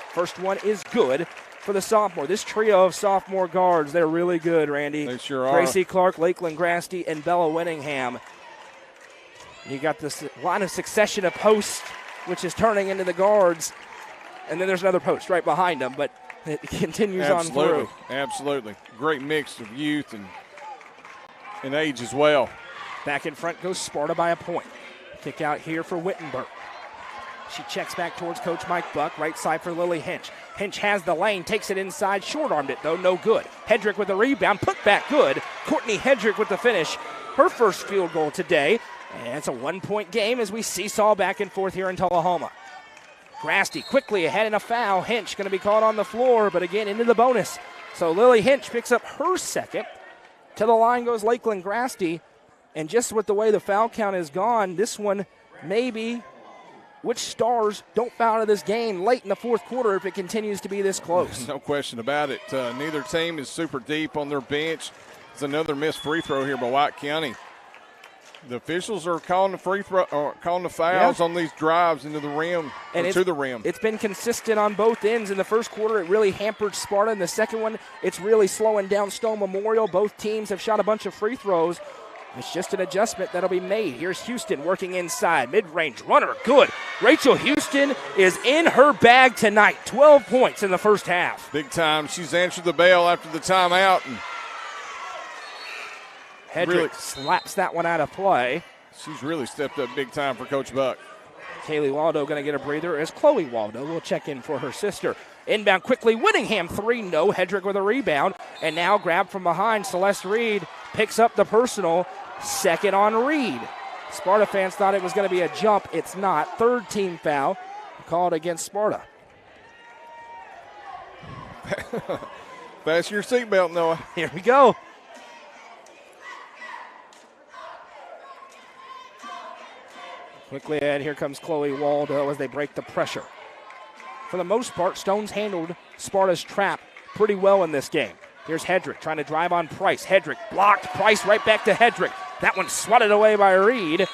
First one is good for the sophomore. This trio of sophomore guards, they're really good, Randy. They sure are. Gracie Clark, Lakeland Grasty, and Bella Winningham. You got this line of succession of posts, which is turning into the guards. And then there's another post right behind them, but it continues on through. Absolutely. Great mix of youth and age as well. Back in front goes Sparta by a point. Kick out here for Wittenberg. She checks back towards Coach Mike Buck. Right side for Lily Hinch. Hinch has the lane, takes it inside, short-armed it, though, no good. Hedrick with the rebound, put back good. Courtney Hedrick with the finish. Her first field goal today. And it's a one-point game as we seesaw back and forth here in Tullahoma. Grasty quickly ahead in a foul. Hinch going to be caught on the floor, but again into the bonus. So Lily Hinch picks up her second. To the line goes Lakeland Grasty. And just with the way the foul count has gone, this one maybe which Stars don't foul out of this game late in the fourth quarter if it continues to be this close. No question about it. Neither team is super deep on their bench. It's another missed free throw here by White County. The officials are calling the calling the fouls on these drives into the rim, and to the rim. It's been consistent on both ends. In the first quarter, it really hampered Sparta. In the second one, it's really slowing down Stone Memorial. Both teams have shot a bunch of free throws. It's just an adjustment that'll be made. Here's Houston working inside. Mid-range runner, good. Rachel Houston is in her bag tonight. 12 points in the first half. Big time. She's answered the bell after the timeout. And Hedrick really slaps that one out of play. She's really stepped up big time for Coach Buck. Kaylee Waldo going to get a breather as Chloe Waldo will check in for her sister. Inbound quickly, Whittingham 3, no. Hedrick with a rebound. And now grabbed from behind, Celeste Reed picks up the personal. Second on Reed. Sparta fans thought it was going to be a jump. It's not. Third team foul called against Sparta. Fasten your seatbelt, Noah. Here we go. Quickly ahead, here comes Chloe Waldo as they break the pressure. For the most part, Stone's handled Sparta's trap pretty well in this game. Here's Hedrick trying to drive on Price. Hedrick blocked. Price right back to Hedrick. That one swatted away by Reed.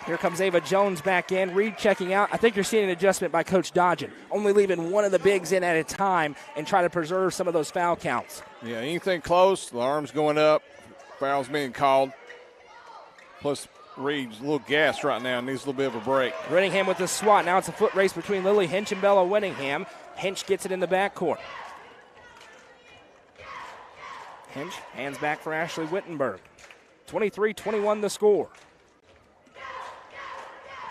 Here comes Ava Jones back in. Reed checking out. I think you're seeing an adjustment by Coach Dodgen, only leaving one of the bigs in at a time and try to preserve some of those foul counts. Yeah, anything close, the arm's going up, foul's being called. Plus, Reed's a little gassed right now, needs a little bit of a break. Whittingham with the swat. Now it's a foot race between Lily Hinch and Bella Whittingham. Hinch gets it in the backcourt. Hinch hands back for Ashley Wittenberg. 23-21 the score.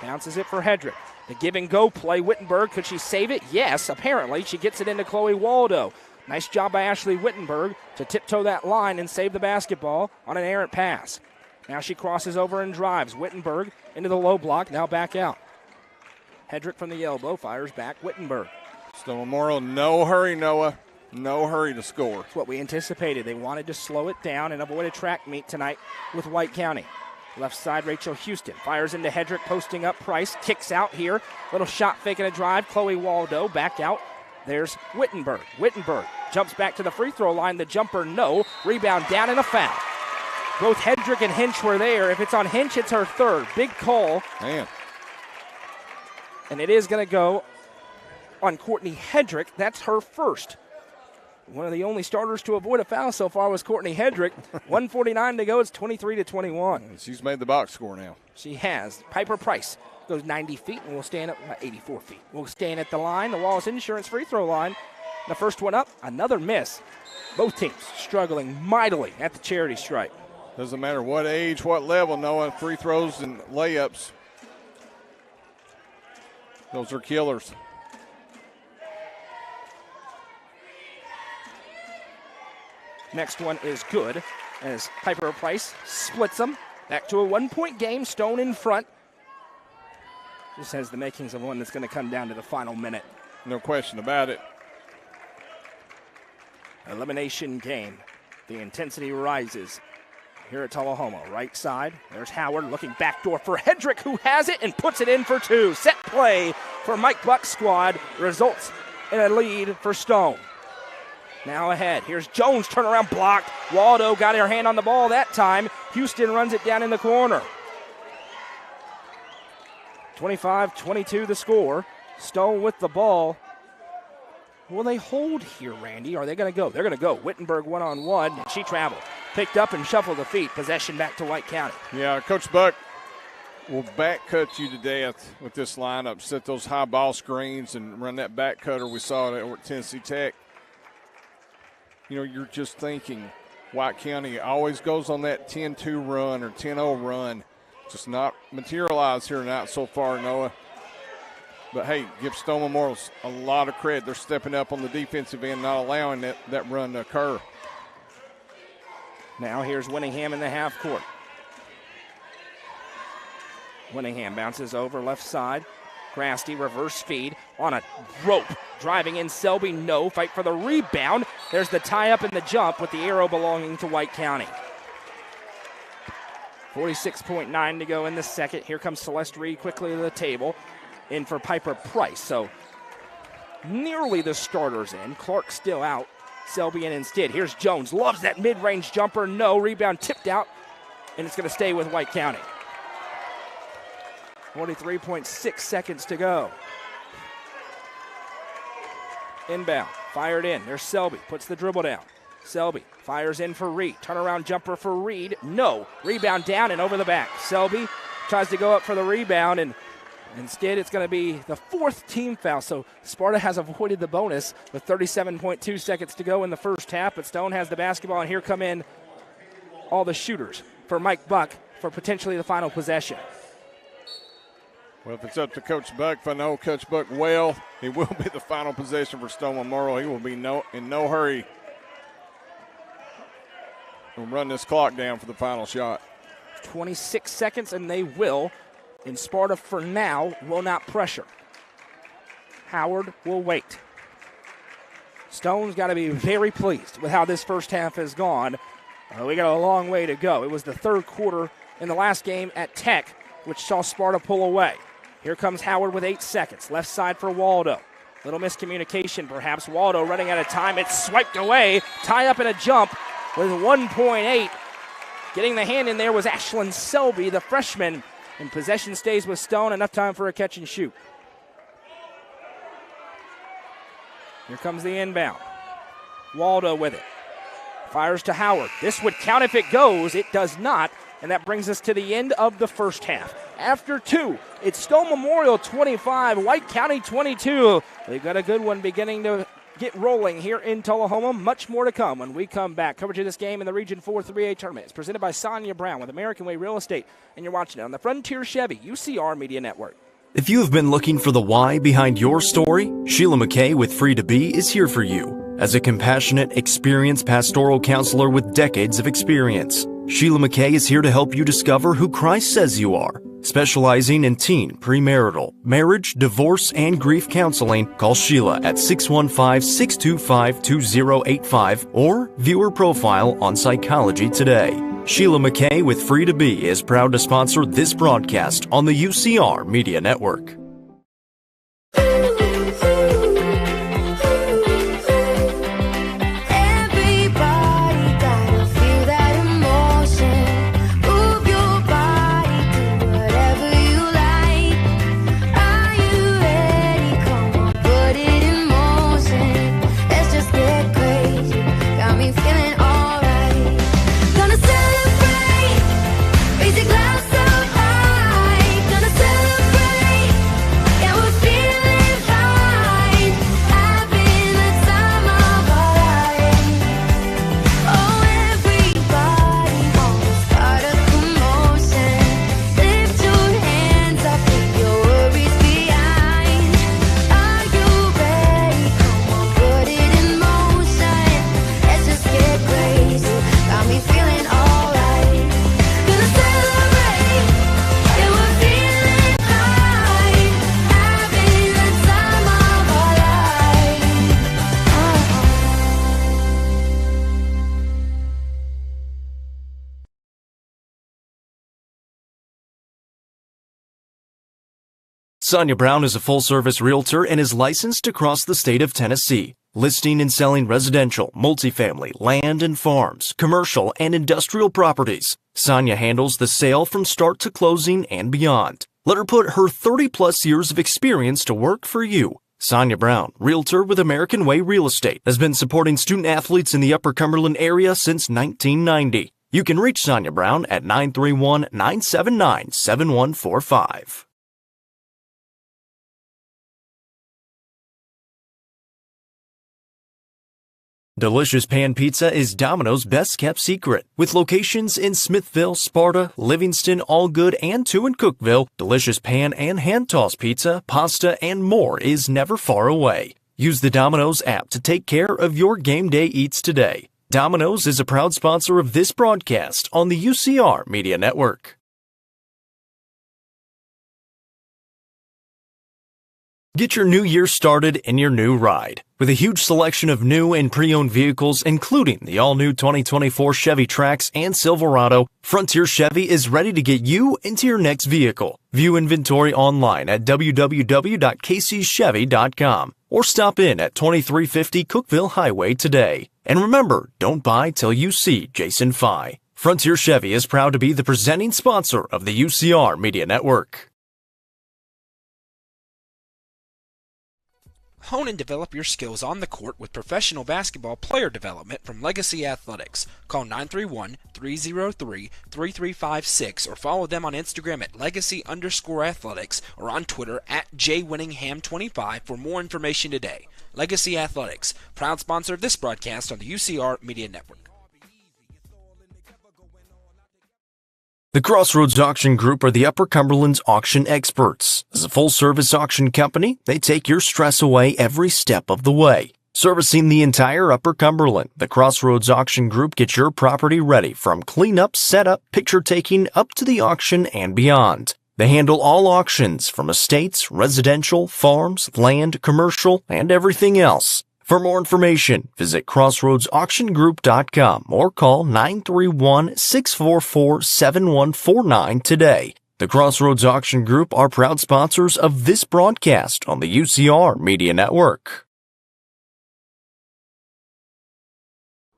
Bounces it for Hedrick. The give and go play. Wittenberg, could she save it? Yes, apparently. She gets it into Chloe Waldo. Nice job by Ashley Wittenberg to tiptoe that line and save the basketball on an errant pass. Now she crosses over and drives. Wittenberg into the low block, now back out. Hedrick from the elbow, fires back. Wittenberg. Stone Memorial, no hurry, Noah. No hurry to score. That's what we anticipated. They wanted to slow it down and avoid a track meet tonight with White County. Left side, Rachel Houston fires into Hedrick, posting up Price. Kicks out here. Little shot fake and a drive. Chloe Waldo back out. There's Wittenberg. Wittenberg jumps back to the free throw line. The jumper, no. Rebound down and a foul. Both Hedrick and Hinch were there. If it's on Hinch, it's her third. Big call. Man. And it is going to go on Courtney Hedrick. That's her first. One of the only starters to avoid a foul so far was Courtney Hedrick. 1:49 to go. It's 23-21. She's made the box score now. She has. Piper Price goes 90 feet and will stand up 84 feet. We'll stand at the line, the Wallace Insurance free throw line. The first one up, another miss. Both teams struggling mightily at the charity stripe. Doesn't matter what age, what level, Noah, free throws and layups. Those are killers. Next one is good as Piper Price splits them. Back to a one-point game. Stone in front. This has the makings of one that's going to come down to the final minute. No question about it. Elimination game. The intensity rises here at Tullahoma. Right side, there's Howard looking backdoor for Hedrick, who has it and puts it in for two. Set play for Mike Buck's squad results in a lead for Stone. Now ahead. Here's Jones, turnaround blocked. Waldo got her hand on the ball that time. Houston runs it down in the corner. 25-22 the score. Stone with the ball. Will they hold here, Randy? Are they going to go? They're going to go. Wittenberg one-on-one, and she traveled. Picked up and shuffled the feet. Possession back to White County. Yeah, Coach Buck will back cut you to death with this lineup. Set those high ball screens and run that back cutter we saw at Tennessee Tech. You know, you're just thinking White County always goes on that 10-2 run or 10-0 run. Just not materialized here tonight so far, Noah. But, hey, give Stone Memorial a lot of credit. They're stepping up on the defensive end, not allowing that run to occur. Now here's Winningham in the half court. Winningham bounces over left side. Grasty reverse feed on a rope. Driving in Selby, no. Fight for the rebound. There's the tie up and the jump with the arrow belonging to White County. 46.9 to go in the second. Here comes Celeste Reed quickly to the table. In for Piper Price. So nearly the starters in. Clark still out. Selby in instead. Here's Jones. Loves that mid-range jumper. No. Rebound tipped out. And it's going to stay with White County. 43.6 seconds to go. Inbound. Fired in. There's Selby. Puts the dribble down. Selby fires in for Reed. Turnaround jumper for Reed. No. Rebound down and over the back. Selby tries to go up for the rebound, and instead it's going to be the fourth team foul. So Sparta has avoided the bonus with 37.2 seconds to go in the first half, but Stone has the basketball, and here come in all the shooters for Mike Buck for potentially the final possession. Well, if it's up to Coach Buck, if I know Coach Buck well, it will be the final possession for Stone Memorial. He will be in no hurry. We'll run this clock down for the final shot. 26 seconds, and they will. And Sparta, for now, will not pressure. Howard will wait. Stone's got to be very pleased with how this first half has gone. We got a long way to go. It was the third quarter in the last game at Tech, which saw Sparta pull away. Here comes Howard with 8 seconds. Left side for Waldo. Little miscommunication, perhaps. Waldo running out of time. It's swiped away. Tie up in a jump with 1.8. Getting the hand in there was Ashlyn Selby, the freshman. And possession stays with Stone. Enough time for a catch and shoot. Here comes the inbound. Waldo with it. Fires to Howard. This would count if it goes. It does not. And that brings us to the end of the first half. After two, it's Stone Memorial 25, White County 22. They've got a good one beginning to get rolling here in Tullahoma. Much more to come when we come back. Coverage of this game in the Region 4 3A tournament is presented by Sonja Brown with American Way Real Estate. And you're watching it on the Frontier Chevy UCR Media Network. If you have been looking for the why behind your story, Sheila McKay with Free to Be is here for you. As a compassionate, experienced pastoral counselor with decades of experience, Sheila McKay is here to help you discover who Christ says you are. Specializing in teen, premarital, marriage, divorce, and grief counseling, call Sheila at 615-625-2085 or view her profile on Psychology Today. Sheila McKay with Free to Be is proud to sponsor this broadcast on the UCR Media Network. Sonja Brown is a full-service realtor and is licensed across the state of Tennessee, listing and selling residential, multifamily, land and farms, commercial and industrial properties. Sonja handles the sale from start to closing and beyond. Let her put her 30-plus years of experience to work for you. Sonja Brown, realtor with American Way Real Estate, has been supporting student-athletes in the Upper Cumberland area since 1990. You can reach Sonja Brown at 931-979-7145. Delicious Pan Pizza is Domino's best-kept secret. With locations in Smithville, Sparta, Livingston, Allgood, and 2 in Cookville, Delicious Pan and hand-tossed pizza, pasta, and more is never far away. Use the Domino's app to take care of your game day eats today. Domino's is a proud sponsor of this broadcast on the UCR Media Network. Get your new year started in your new ride. With a huge selection of new and pre-owned vehicles, including the all-new 2024 Chevy Trax and Silverado, Frontier Chevy is ready to get you into your next vehicle. View inventory online at www.kcchevy.com or stop in at 2350 Cookville Highway today. And remember, don't buy till you see Jason Fye. Frontier Chevy is proud to be the presenting sponsor of the UCR Media Network. Hone and develop your skills on the court with professional basketball player development from Legacy Athletics. Call 931-303-3356 or follow them on Instagram at legacy_athletics or on Twitter at jwinningham25 for more information today. Legacy Athletics, proud sponsor of this broadcast on the UCR Media Network. The Crossroads Auction Group are the Upper Cumberland's auction experts. As a full-service auction company, they take your stress away every step of the way. Servicing the entire Upper Cumberland, the Crossroads Auction Group gets your property ready from cleanup, setup, picture-taking, up to the auction and beyond. They handle all auctions from estates, residential, farms, land, commercial, and everything else. For more information, visit crossroadsauctiongroup.com or call 931-644-7149 today. The Crossroads Auction Group are proud sponsors of this broadcast on the UCR Media Network.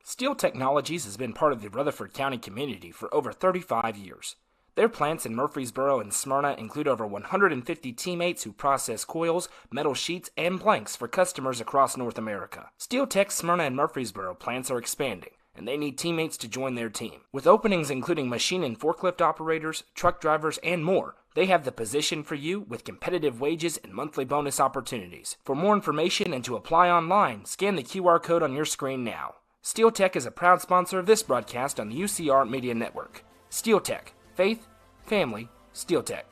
Steel Technologies has been part of the Rutherford County community for over 35 years. Their plants in Murfreesboro and Smyrna include over 150 teammates who process coils, metal sheets, and blanks for customers across North America. Steel Tech's Smyrna and Murfreesboro plants are expanding, and they need teammates to join their team. With openings including machine and forklift operators, truck drivers, and more, they have the position for you with competitive wages and monthly bonus opportunities. For more information and to apply online, scan the QR code on your screen now. Steel Tech is a proud sponsor of this broadcast on the UCR Media Network. Steel Tech. Faith, family, Steel Tech.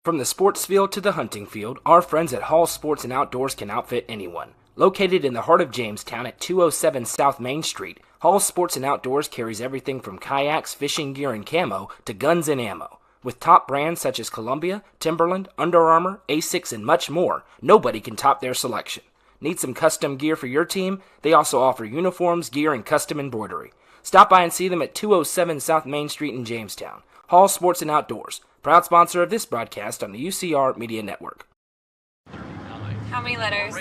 From the sports field to the hunting field, our friends at Hall Sports and Outdoors can outfit anyone. Located in the heart of Jamestown at 207 South Main Street, Hall Sports and Outdoors carries everything from kayaks, fishing gear, and camo to guns and ammo. With top brands such as Columbia, Timberland, Under Armour, Asics, and much more, nobody can top their selection. Need some custom gear for your team? They also offer uniforms, gear, and custom embroidery. Stop by and see them at 207 South Main Street in Jamestown. Hall Sports and Outdoors, proud sponsor of this broadcast on the UCR Media Network. How many letters?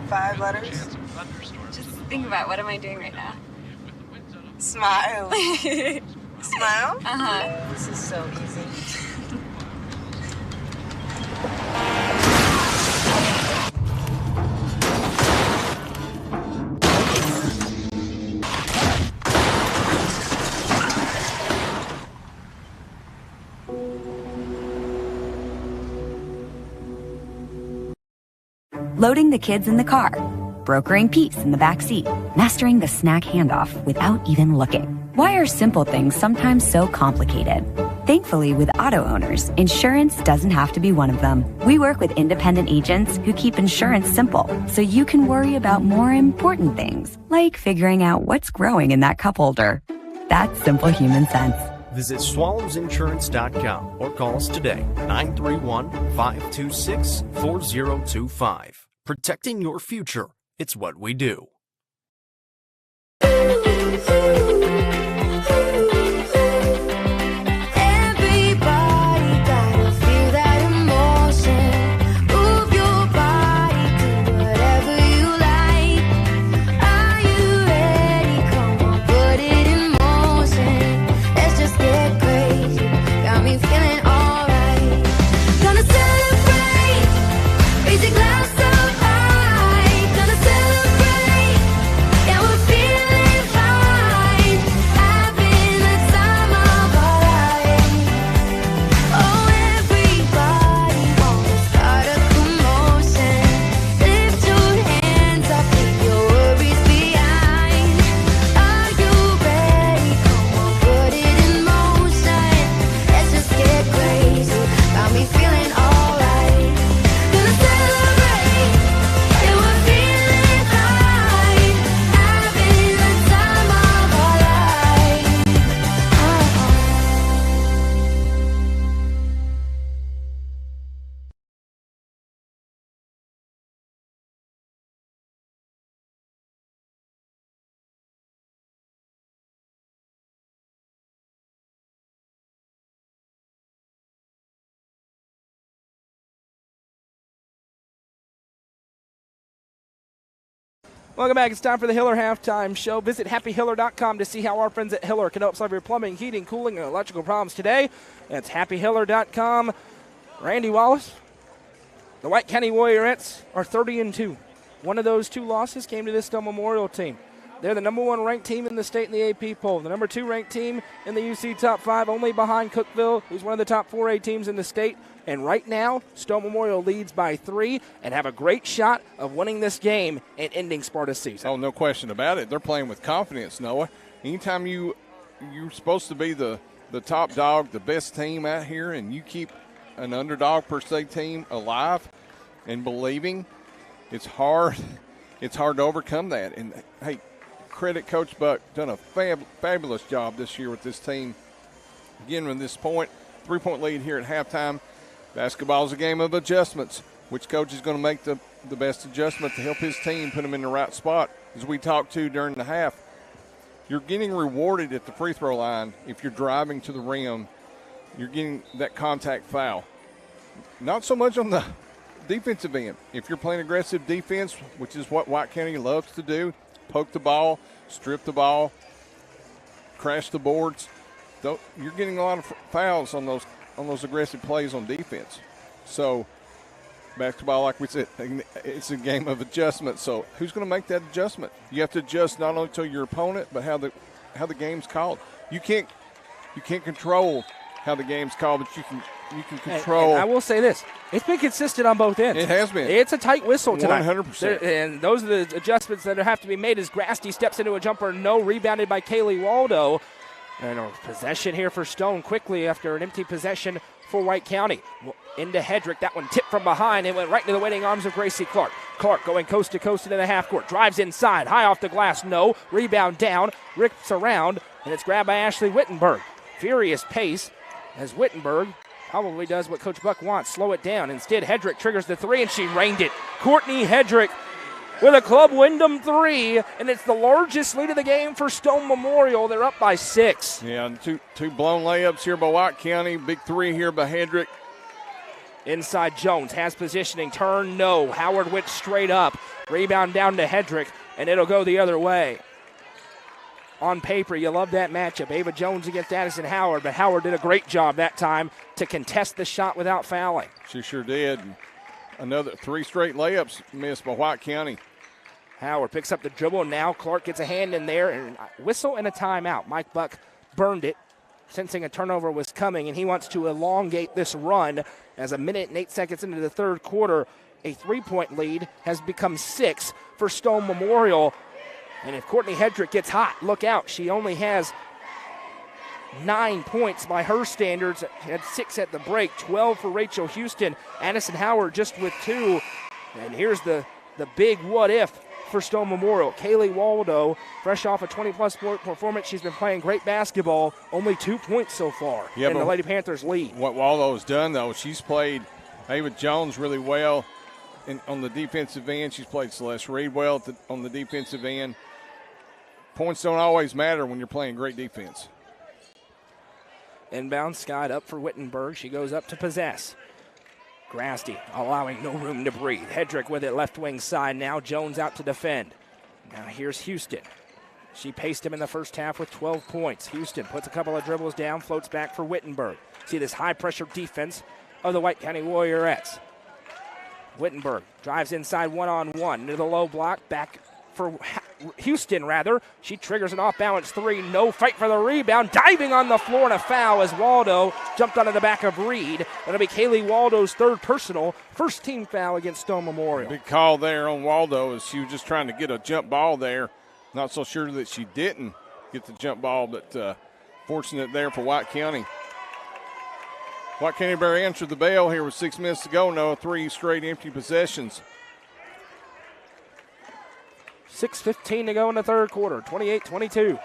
5 letters. Just think about, what am I doing right now? Smile. Smile? Uh-huh. This is so easy. Loading the kids in the car, brokering peace in the back seat, mastering the snack handoff without even looking. Why are simple things sometimes so complicated? Thankfully, with auto owners, insurance doesn't have to be one of them. We work with independent agents who keep insurance simple, so you can worry about more important things, like figuring out what's growing in that cup holder. That's simple human sense. Visit swallowsinsurance.com or call us today, 931-526-4025. Protecting your future. It's what we do. Welcome back. It's time for the Hiller Halftime Show. Visit happyhiller.com to see how our friends at Hiller can help solve your plumbing, heating, cooling, and electrical problems today. That's happyhiller.com. Randy Wallace, the White County Warriorettes are 30-2. One of those 2 losses came to this Stone Memorial team. They're the number 1 ranked team in the state in the AP poll. The number 2 ranked team in the UC top 5, only behind Cookeville, who's one of the top 4A teams in the state. And right now, Stone Memorial leads by 3 and have a great shot of winning this game and ending Sparta's season. Oh, no question about it. They're playing with confidence, Noah. Anytime you're supposed to be the top dog, the best team out here, and you keep an underdog per se team alive and believing, it's hard to overcome that. And, hey, credit Coach Buck, done a fabulous job this year with this team. Again, from this point, 3-point lead here at halftime. Basketball is a game of adjustments. Which coach is going to make the best adjustment to help his team put them in the right spot? As we talked to during the half, you're getting rewarded at the free throw line if you're driving to the rim. You're getting that contact foul. Not so much on the defensive end. If you're playing aggressive defense, which is what White County loves to do, poke the ball, strip the ball, crash the boards, you're getting a lot of fouls on those aggressive plays on defense. So basketball, like we said, it's a game of adjustment. So who's going to make that adjustment? You have to adjust not only to your opponent, but how the game's called. You can't control how the game's called, but you can control. And I will say this: it's been consistent on both ends. It has been. It's a tight whistle tonight. 100%. And those are the adjustments that have to be made as Grasty steps into a jumper. No, rebounded by Kaylee Waldo. And a possession here for Stone quickly after an empty possession for White County. Into Hedrick. That one tipped from behind. It went right into the waiting arms of Gracie Clark. Clark going coast to coast into the half court. Drives inside. High off the glass. No. Rebound down. Rips around. And it's grabbed by Ashley Wittenberg. Furious pace as Wittenberg probably does what Coach Buck wants. Slow it down. Instead, Hedrick triggers the 3, and she rained it. Courtney Hedrick with a Club Wyndham 3, and it's the largest lead of the game for Stone Memorial. They're up by 6. Yeah, and two blown layups here by White County. Big 3 here by Hedrick. Inside Jones has positioning. Turn, no. Howard went straight up. Rebound down to Hedrick, and it'll go the other way. On paper, you love that matchup. Ava Jones against Addison Howard, but Howard did a great job that time to contest the shot without fouling. She sure did. Another 3 straight layups missed by White County. Howard picks up the dribble. Now Clark gets a hand in there, and whistle and a timeout. Mike Buck burned it, sensing a turnover was coming, and he wants to elongate this run as a minute and 8 seconds into the third quarter. A 3-point lead has become 6 for Stone Memorial. And if Courtney Hedrick gets hot, look out. She only has 9 points by her standards. Had 6 at the break, 12 for Rachel Houston. Addison Howard just with 2. And here's the big what if for Stone Memorial. Kaylee Waldo, fresh off a 20-plus point performance. She's been playing great basketball. Only 2 points so far. Yeah, and the Lady Panthers lead. What Waldo has done, though, she's played Ava Jones really well on the defensive end. She's played Celeste Reed well on the defensive end. Points don't always matter when you're playing great defense. Inbound, Scott up for Wittenberg. She goes up to possess. Grasty allowing no room to breathe. Hedrick with it left wing side now. Jones out to defend. Now here's Houston. She paced him in the first half with 12 points. Houston puts a couple of dribbles down, floats back for Wittenberg. See this high-pressure defense of the White County Warriorettes. Wittenberg drives inside one-on-one into the low block. Back for Houston, rather. She triggers an off-balance 3. No fight for the rebound. Diving on the floor and a foul as Waldo jumped onto the back of Reed. That'll be Kaylee Waldo's 3rd personal. First team foul against Stone Memorial. Big call there on Waldo as she was just trying to get a jump ball there. Not so sure that she didn't get the jump ball, but fortunate there for White County. White County better answer the bell here with 6 minutes to go. No, 3 straight empty possessions. 6:15 to go in the third quarter, 28-22.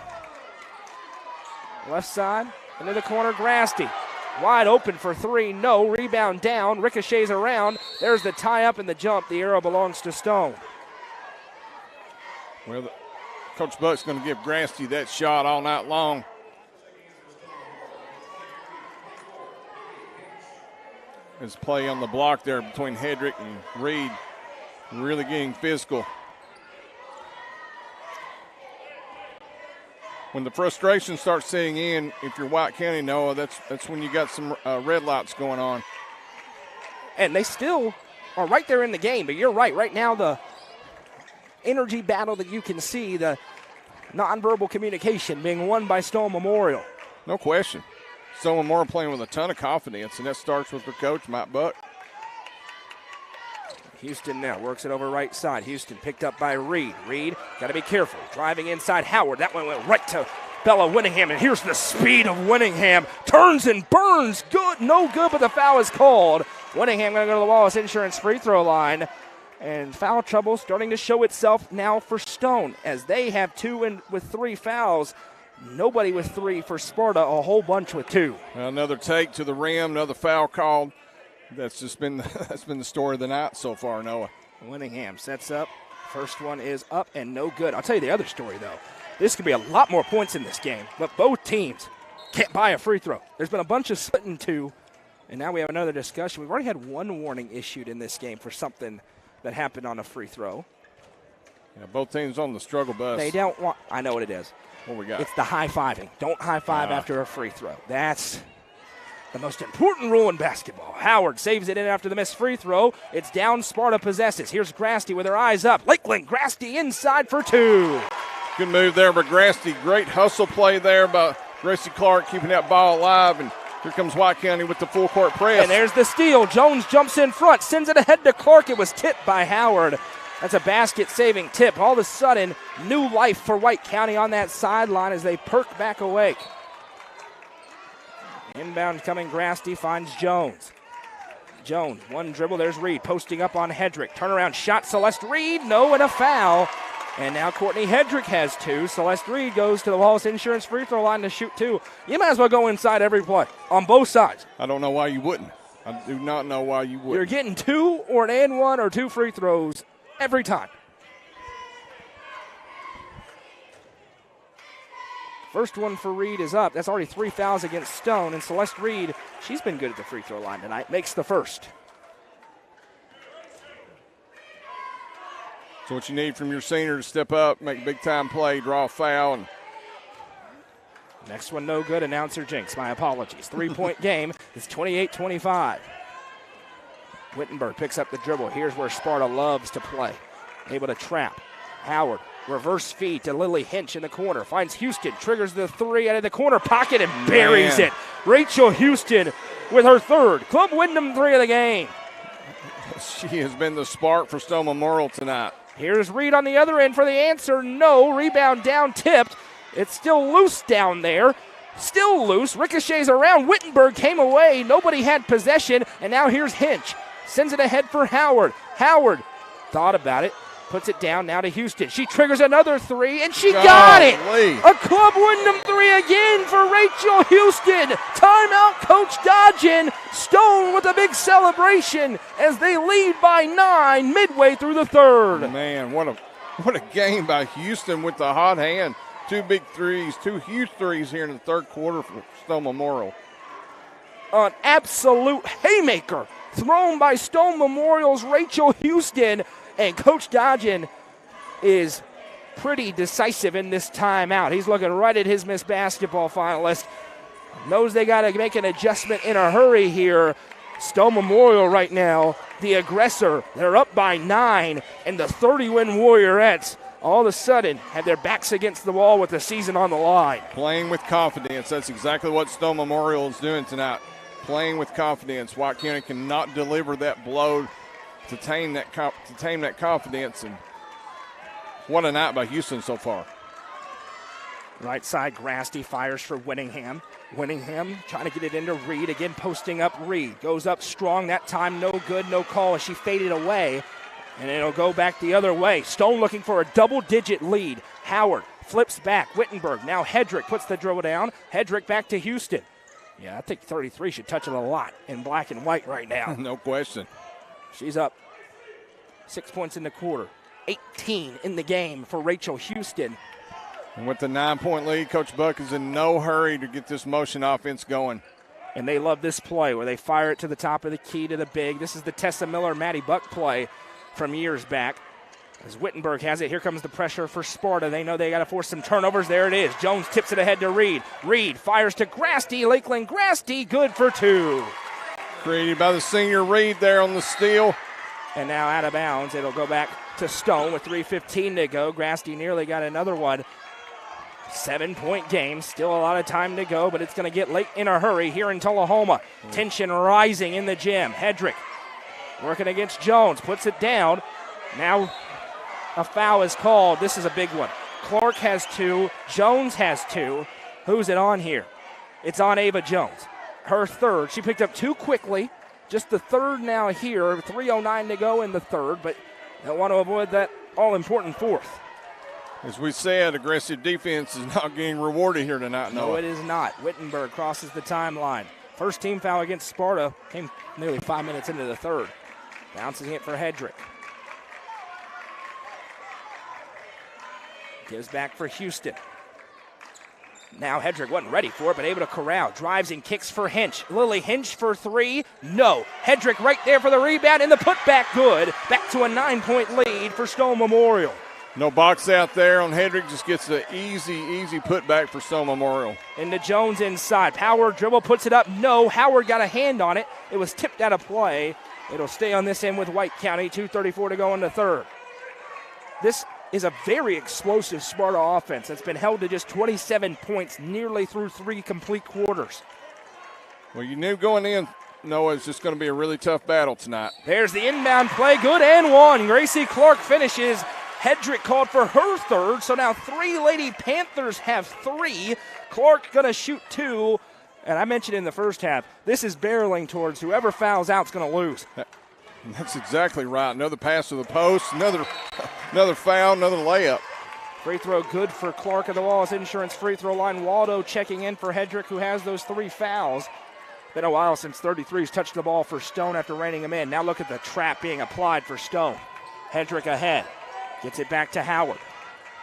Left side, into the corner, Grasty. Wide open for 3, no. Rebound down, ricochets around. There's the tie-up and the jump. The arrow belongs to Stone. Well, Coach Buck's going to give Grasty that shot all night long. There's play on the block there between Hedrick and Reed. Really getting physical. when the frustration starts setting in, if you're White County, Noah, that's when you got some red lights going on. And they still are right there in the game, but you're right. Right now, the energy battle that you can see, the nonverbal communication being won by Stone Memorial. No question. Stone Memorial playing with a ton of confidence, and that starts with their coach, Mike Buck. Houston now works it over right side. Houston picked up by Reed. Reed, got to be careful. Driving inside Howard. That one went right to Bella Winningham, and here's the speed of Winningham. Turns and burns. Good, no good, but the foul is called. Winningham going to go to the Wallace Insurance free throw line. And foul trouble starting to show itself now for Stone, as they have 2 with 3 fouls. Nobody with 3 for Sparta, a whole bunch with 2. Another take to the rim, another foul called. That's just been the story of the night so far, Noah. Winningham sets up. First one is up and no good. I'll tell you the other story, though. This could be a lot more points in this game, but both teams can't buy a free throw. There's been a bunch of splitting 2, and now we have another discussion. We've already had 1 warning issued in this game for something that happened on a free throw. Yeah, both teams on the struggle bus. They don't want – I know what it is. What we got? It's the high-fiving. Don't high-five after a free throw. That's the most important rule in basketball. Howard saves it in after the missed free throw. It's down, Sparta possesses. Here's Grasty with her eyes up. Lakeland, Grasty inside for 2. Good move there by Grasty. Great hustle play there by Gracie Clark, keeping that ball alive. And here comes White County with the full court press. And there's the steal. Jones jumps in front, sends it ahead to Clark. It was tipped by Howard. That's a basket-saving tip. All of a sudden, new life for White County on that sideline as they perk back awake. Inbound coming, Grasty finds Jones. Jones, 1 dribble, there's Reed posting up on Hedrick. Turnaround shot, Celeste Reed, no, and a foul. And now Courtney Hedrick has 2. Celeste Reed goes to the Wallace Insurance free throw line to shoot 2. You might as well go inside every play on both sides. I don't know why you wouldn't. I do not know why you wouldn't. You're getting 2 or an and 1 or 2 free throws every time. First one for Reed is up. That's already 3 fouls against Stone. And Celeste Reed, she's been good at the free throw line tonight, makes the first. So what you need from your senior to step up, make a big-time play, draw a foul. And next one no good. Announcer jinx. My apologies. 3-point game. It's 28-25. Wittenberg picks up the dribble. Here's where Sparta loves to play. Able to trap. Howard, reverse feed to Lily Hinch in the corner. Finds Houston, triggers the 3 out of the corner pocket and buries it. Rachel Houston with her 3rd. Club Wyndham 3 of the game. She has been the spark for Stone Memorial tonight. Here's Reed on the other end for the answer. No. Rebound down, tipped. It's still loose down there. Still loose. Ricochets around. Wittenberg came away. Nobody had possession. And now here's Hinch. Sends it ahead for Howard. Howard thought about it. Puts it down now to Houston. She triggers another 3, and she got it. A Club Wyndham 3 again for Rachel Houston. Timeout, Coach Dodgen. Stone with a big celebration as they lead by 9 midway through the 3rd. Man, what a game by Houston with the hot hand. 2 big threes, 2 huge threes here in the 3rd quarter for Stone Memorial. An absolute haymaker thrown by Stone Memorial's Rachel Houston. And Coach Dodgen is pretty decisive in this timeout. He's looking right at his Miss Basketball finalist. Knows they got to make an adjustment in a hurry here. Stone Memorial right now, the aggressor. They're up by 9, and the 30-win Warriorettes all of a sudden have their backs against the wall with the season on the line. Playing with confidence. That's exactly what Stone Memorial is doing tonight. Playing with confidence. White County cannot deliver that blow to tame that confidence. And what a night by Houston so far. Right side, Grasty fires for Winningham. Winningham trying to get it into Reed. Again, posting up Reed. Goes up strong. That time, no good, no call as she faded away. And it'll go back the other way. Stone looking for a double-digit lead. Howard flips back. Wittenberg. Now Hedrick puts the dribble down. Hedrick back to Houston. Yeah, I think 33 should touch it a lot in black and white right now. No question. She's up 6 points in the quarter. 18 in the game for Rachel Houston. And with the 9-point lead, Coach Buck is in no hurry to get this motion offense going. And they love this play where they fire it to the top of the key to the big. This is the Tessa Miller, Maddie Buck play from years back. As Wittenberg has it, here comes the pressure for Sparta. They know they got to force some turnovers. There it is. Jones tips it ahead to Reed. Reed fires to Grasty. Lakeland Grasty, good for 2. Created by the senior Reed there on the steal. And now out of bounds. It'll go back to Stone with 3:15 to go. Grasty nearly got another one. 7-point game. Still a lot of time to go, but it's going to get late in a hurry here in Tullahoma. Tension rising in the gym. Hedrick working against Jones. Puts it down. Now a foul is called. This is a big one. Clark has 2. Jones has 2. Who's it on here? It's on Ava Jones. Her third. She picked up 2 quickly. Just the third now here. 3:09 to go in the third, but they want to avoid that all-important 4th. As we said, aggressive defense is not getting rewarded here tonight. No, it is not. Wittenberg crosses the timeline. First team foul against Sparta came nearly 5 minutes into the third. Bouncing it for Hedrick. Gives back for Houston. Now Hedrick wasn't ready for it, but able to corral. Drives and kicks for Hinch. Lily Hinch for 3. No. Hedrick right there for the rebound and the putback good. Back to a 9-point lead for Stone Memorial. No box out there on Hedrick. Just gets the easy putback for Stone Memorial. Into Jones inside. Power dribble puts it up. No. Howard got a hand on it. It was tipped out of play. It'll stay on this end with White County. 2:34 to go in the third. This is a very explosive Sparta offense that's been held to just 27 points nearly through 3 complete quarters. Well, you knew going in, Noah, it's just going to be a really tough battle tonight. There's the inbound play. Good and 1. Gracie Clark finishes. Hedrick called for her third, so now 3 Lady Panthers have 3. Clark going to shoot 2. And I mentioned in the first half, this is barreling towards whoever fouls out is going to lose. That's exactly right. Another pass to the post, another foul, another layup. Free throw good for Clark at the Wallace Insurance free throw line. Waldo checking in for Hedrick, who has those 3 fouls. Been a while since 33's touched the ball for Stone after reining him in. Now look at the trap being applied for Stone. Hedrick ahead. Gets it back to Howard.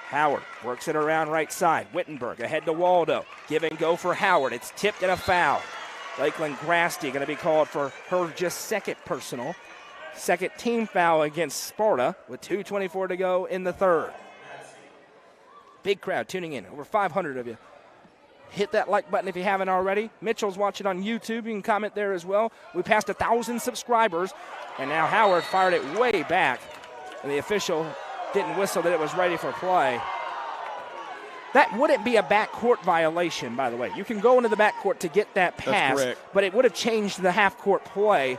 Howard works it around right side. Wittenberg ahead to Waldo. Give and go for Howard. It's tipped and a foul. Lakeland Grasty going to be called for her just second personal. Second team foul against Sparta with 2:24 to go in the third. Big crowd tuning in. Over 500 of you. Hit that like button if you haven't already. Mitchell's watching on YouTube. You can comment there as well. We passed 1,000 subscribers. And now Howard fired it way back. And the official didn't whistle that it was ready for play. That wouldn't be a backcourt violation, by the way. You can go into the backcourt to get that pass, but it would have changed the half-court play.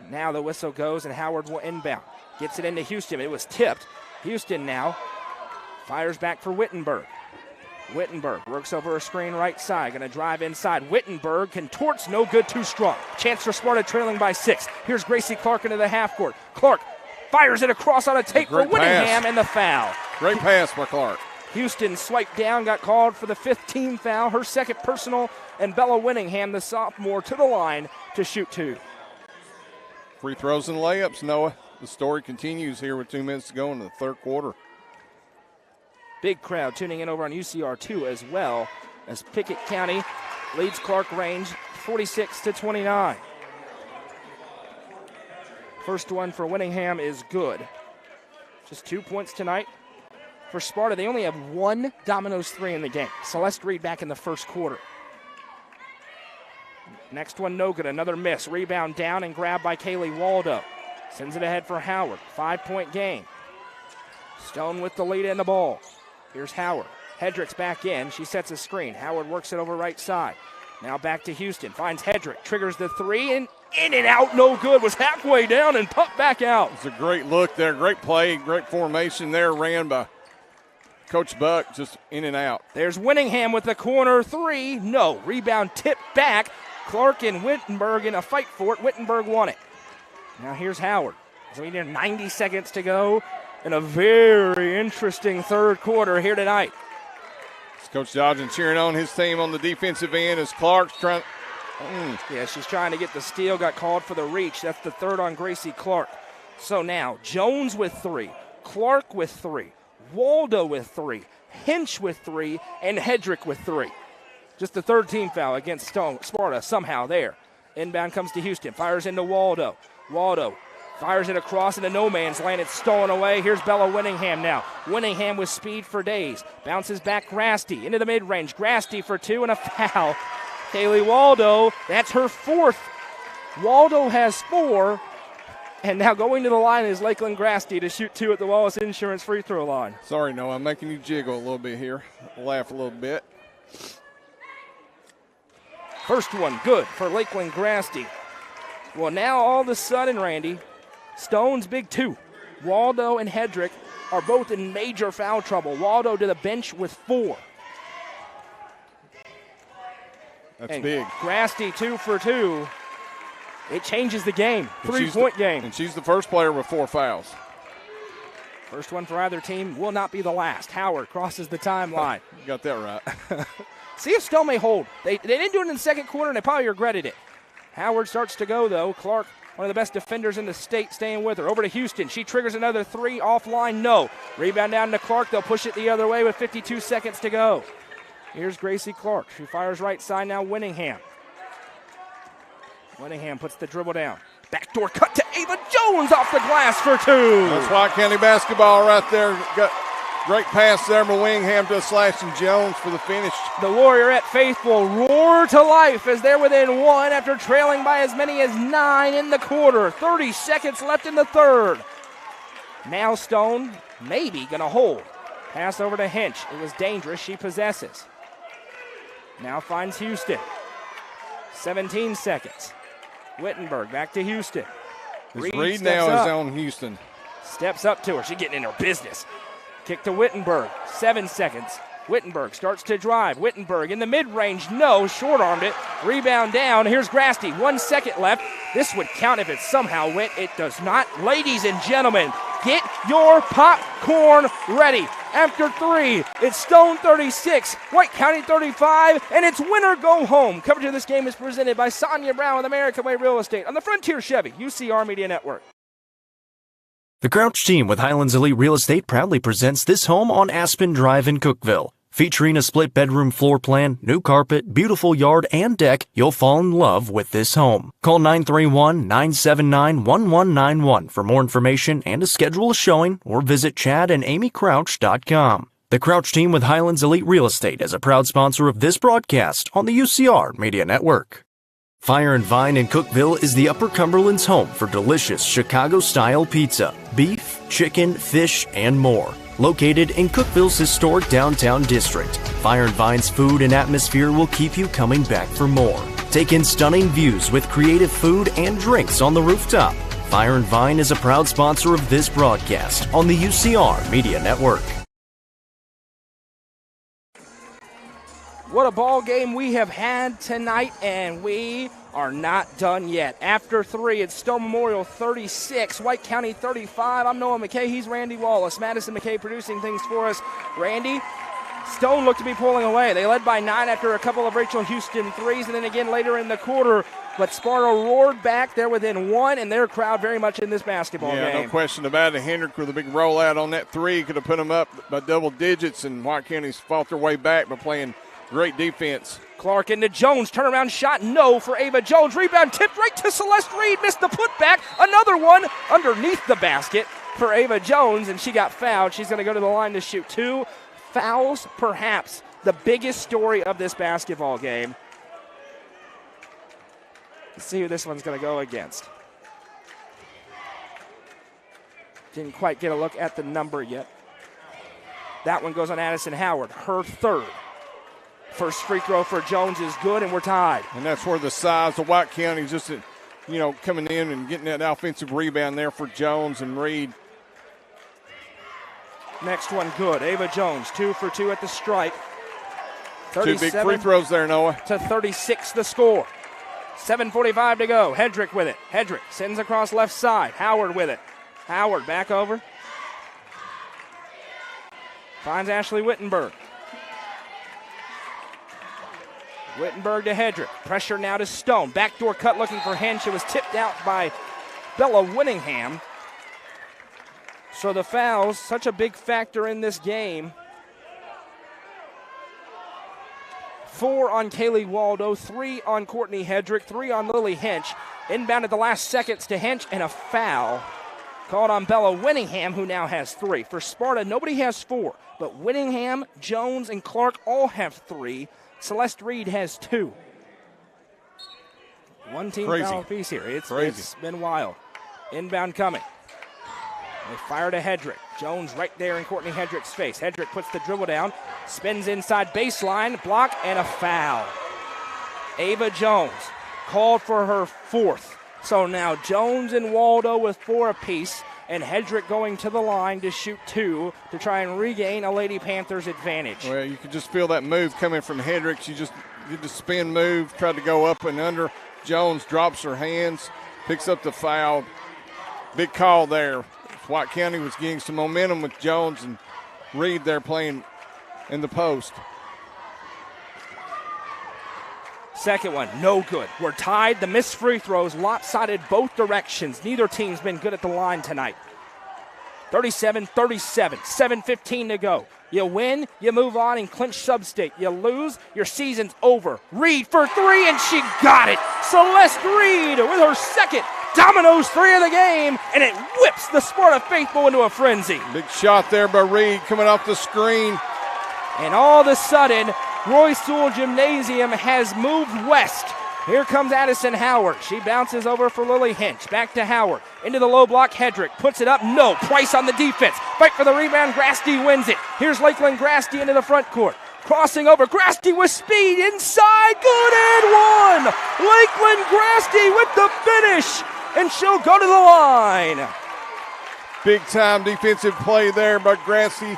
Now the whistle goes, and Howard will inbound. Gets it into Houston. It was tipped. Houston now fires back for Wittenberg. Wittenberg works over a screen right side. Going to drive inside. Wittenberg contorts, no good, too strong. Chance for Sparta trailing by 6. Here's Gracie Clark into the half court. Clark fires it across on a tape for Whittingham and the foul. Great pass by Clark. Houston swiped down, got called for the 15th foul, her second personal, and Bella Whittingham, the sophomore, to the line to shoot 2. Free throws and layups, Noah. The story continues here with 2 minutes to go in the third quarter. Big crowd tuning in over on UCR2 as well, as Pickett County leads Clark Range 46-29. First one for Whittingham is good. Just 2 points tonight. For Sparta, they only have 1 Domino's 3 in the game. Celeste Reed back in the first quarter. Next one, no good. Another miss. Rebound down and grabbed by Kaylee Waldo. Sends it ahead for Howard. 5-point game. Stone with the lead and the ball. Here's Howard. Hedrick's back in. She sets a screen. Howard works it over right side. Now back to Houston. Finds Hedrick. Triggers the 3 and in and out. No good. Was halfway down and popped back out. It's a great look there. Great play. Great formation there. Ran by Coach Buck. Just in and out. There's Whittingham with the corner 3. No. Rebound tipped back. Clark and Wittenberg in a fight for it. Wittenberg won it. Now here's Howard. So we need 90 seconds to go in a very interesting third quarter here tonight. It's Coach Dodgen cheering on his team on the defensive end as Clark's trying. Yeah, she's trying to get the steal. Got called for the reach. That's the third on Gracie Clark. So now Jones with 3, Clark with 3, Waldo with 3, Hinch with 3, and Hedrick with 3. Just the third team foul against Sparta somehow there. Inbound comes to Houston. Fires into Waldo. Waldo Fires it across into no man's land. It's stolen away. Here's Bella Winningham now. Winningham with speed for days. Bounces back Grasty into the mid-range. Grasty for 2 and a foul. Kaylee Waldo, that's her 4th. Waldo has 4. And now going to the line is Lakeland Grasty to shoot 2 at the Wallace Insurance free throw line. Sorry, Noah, I'm making you jiggle a little bit here. Laugh a little bit. First one good for Lakeland Grasty. Well, now all of a sudden, Randy, Stone's big 2. Waldo and Hedrick are both in major foul trouble. Waldo to the bench with 4. That's and big. Grasty 2 for 2. It changes the game. 3-point game. And she's the first player with 4 fouls. First one for either team will not be the last. Howard crosses the timeline. You got that right. See if Stone may hold. They didn't do it in the second quarter, and they probably regretted it. Howard starts to go, though. Clark, one of the best defenders in the state, staying with her. Over to Houston. She triggers another 3 offline. No. Rebound down to Clark. They'll push it the other way with 52 seconds to go. Here's Gracie Clark. She fires right side now. Winningham. Winningham puts the dribble down. Backdoor cut to Ava Jones off the glass for 2. That's White County basketball right there. Got great pass there from Winningham to Slashing Jones for the finish. The Warriorette faithful roar to life as they're within 1 after trailing by as many as 9 in the quarter. 30 seconds left in the third. Now Stone maybe going to hold. Pass over to Hinch. It was dangerous. She possesses. Now finds Houston. 17 seconds. Wittenberg back to Houston. Reed now is on Houston. Steps up to her. She's getting in her business. Kick to Wittenberg. 7 seconds. Wittenberg starts to drive. Wittenberg in the mid-range. No. Short-armed it. Rebound down. Here's Grasty. 1 second left. This would count if it somehow went. It does not. Ladies and gentlemen, get your popcorn ready. After 3, it's Stone 36, White County 35, and it's winner go home. Coverage of this game is presented by Sonja Brown with American Way Real Estate on the Frontier Chevy UCR Media Network. The Crouch team with Highlands Elite Real Estate proudly presents this home on Aspen Drive in Cookeville. Featuring a split bedroom floor plan, new carpet, beautiful yard, and deck, you'll fall in love with this home. Call 931-979-1191 for more information and to schedule a showing, or visit chadandamycrouch.com. The Crouch team with Highlands Elite Real Estate is a proud sponsor of this broadcast on the UCR Media Network. Fire and Vine in Cookeville is the Upper Cumberland's home for delicious Chicago-style pizza, beef, chicken, fish, and more. Located in Cookeville's historic downtown district, Fire and Vine's food and atmosphere will keep you coming back for more. Take in stunning views with creative food and drinks on the rooftop. Fire and Vine is a proud sponsor of this broadcast on the UCR Media Network. What a ball game we have had tonight, and we are not done yet. After 3, it's Stone Memorial 36, White County 35. I'm Noah McKay. He's Randy Wallace. Madison McKay producing things for us. Randy, Stone looked to be pulling away. They led by 9 after a couple of Rachel Houston threes, and then again later in the quarter. But Sparta roared back. They're within 1, and their crowd very much in this basketball game. Yeah, no question about it. Hendrick with a big rollout on that 3 could have put them up by double digits, and White County's fought their way back by playing great defense. Clark into Jones. Turnaround shot. No for Ava Jones. Rebound tipped right to Celeste Reed. Missed the putback. Another one underneath the basket for Ava Jones, and she got fouled. She's going to go to the line to shoot 2 fouls. Perhaps the biggest story of this basketball game. Let's see who this one's going to go against. Didn't quite get a look at the number yet. That one goes on Addison Howard, her 3rd. First free throw for Jones is good, and we're tied. And that's where the size of White County is just, coming in and getting that offensive rebound there for Jones and Reed. Next one good. Ava Jones, 2 for 2 at the stripe. 2 big free throws there, Noah. To 36 the score. 7:45 to go. Hedrick with it. Hedrick sends across left side. Howard with it. Howard back over. Finds Ashley Wittenberg. Wittenberg to Hedrick. Pressure now to Stone. Backdoor cut looking for Hench. It was tipped out by Bella Winningham. So the fouls, such a big factor in this game. 4 on Kaylee Waldo, 3 on Courtney Hedrick, 3 on Lily Hench. Inbound at the last seconds to Hinch, and a foul called on Bella Winningham, who now has 3. For Sparta, nobody has 4, but Winningham, Jones, and Clark all have 3. Celeste Reed has 2. One team foul apiece here. It's been wild. Inbound coming. They fire to Hedrick. Jones right there in Courtney Hedrick's face. Hedrick puts the dribble down, spins inside baseline, block, and a foul. Ava Jones called for her 4th. So now Jones and Waldo with 4 apiece, and Hedrick going to the line to shoot 2 to try and regain a Lady Panthers advantage. Well, you can just feel that move coming from Hedrick. She just did the spin move, tried to go up and under. Jones drops her hands, picks up the foul. Big call there. White County was getting some momentum with Jones and Reed there playing in the post. Second one, no good. We're tied. The missed free throws lopsided both directions. Neither team's been good at the line tonight. 37-37, 7:15 to go. You win, you move on and clinch sub-state. You lose, your season's over. Reed for 3, and she got it. Celeste Reed with her second Domino's 3 of the game, and it whips the Sparta faithful into a frenzy. Big shot there by Reed coming off the screen. And all of a sudden, Roy Sewell Gymnasium has moved west. Here comes Addison Howard. She bounces over for Lily Hinch. Back to Howard. Into the low block. Hedrick puts it up. No. Price on the defense. Fight for the rebound. Grasty wins it. Here's Lakeland Grasty into the front court. Crossing over. Grasty with speed. Inside. Good and 1. Lakeland Grasty with the finish. And she'll go to the line. Big time defensive play there by Grasty.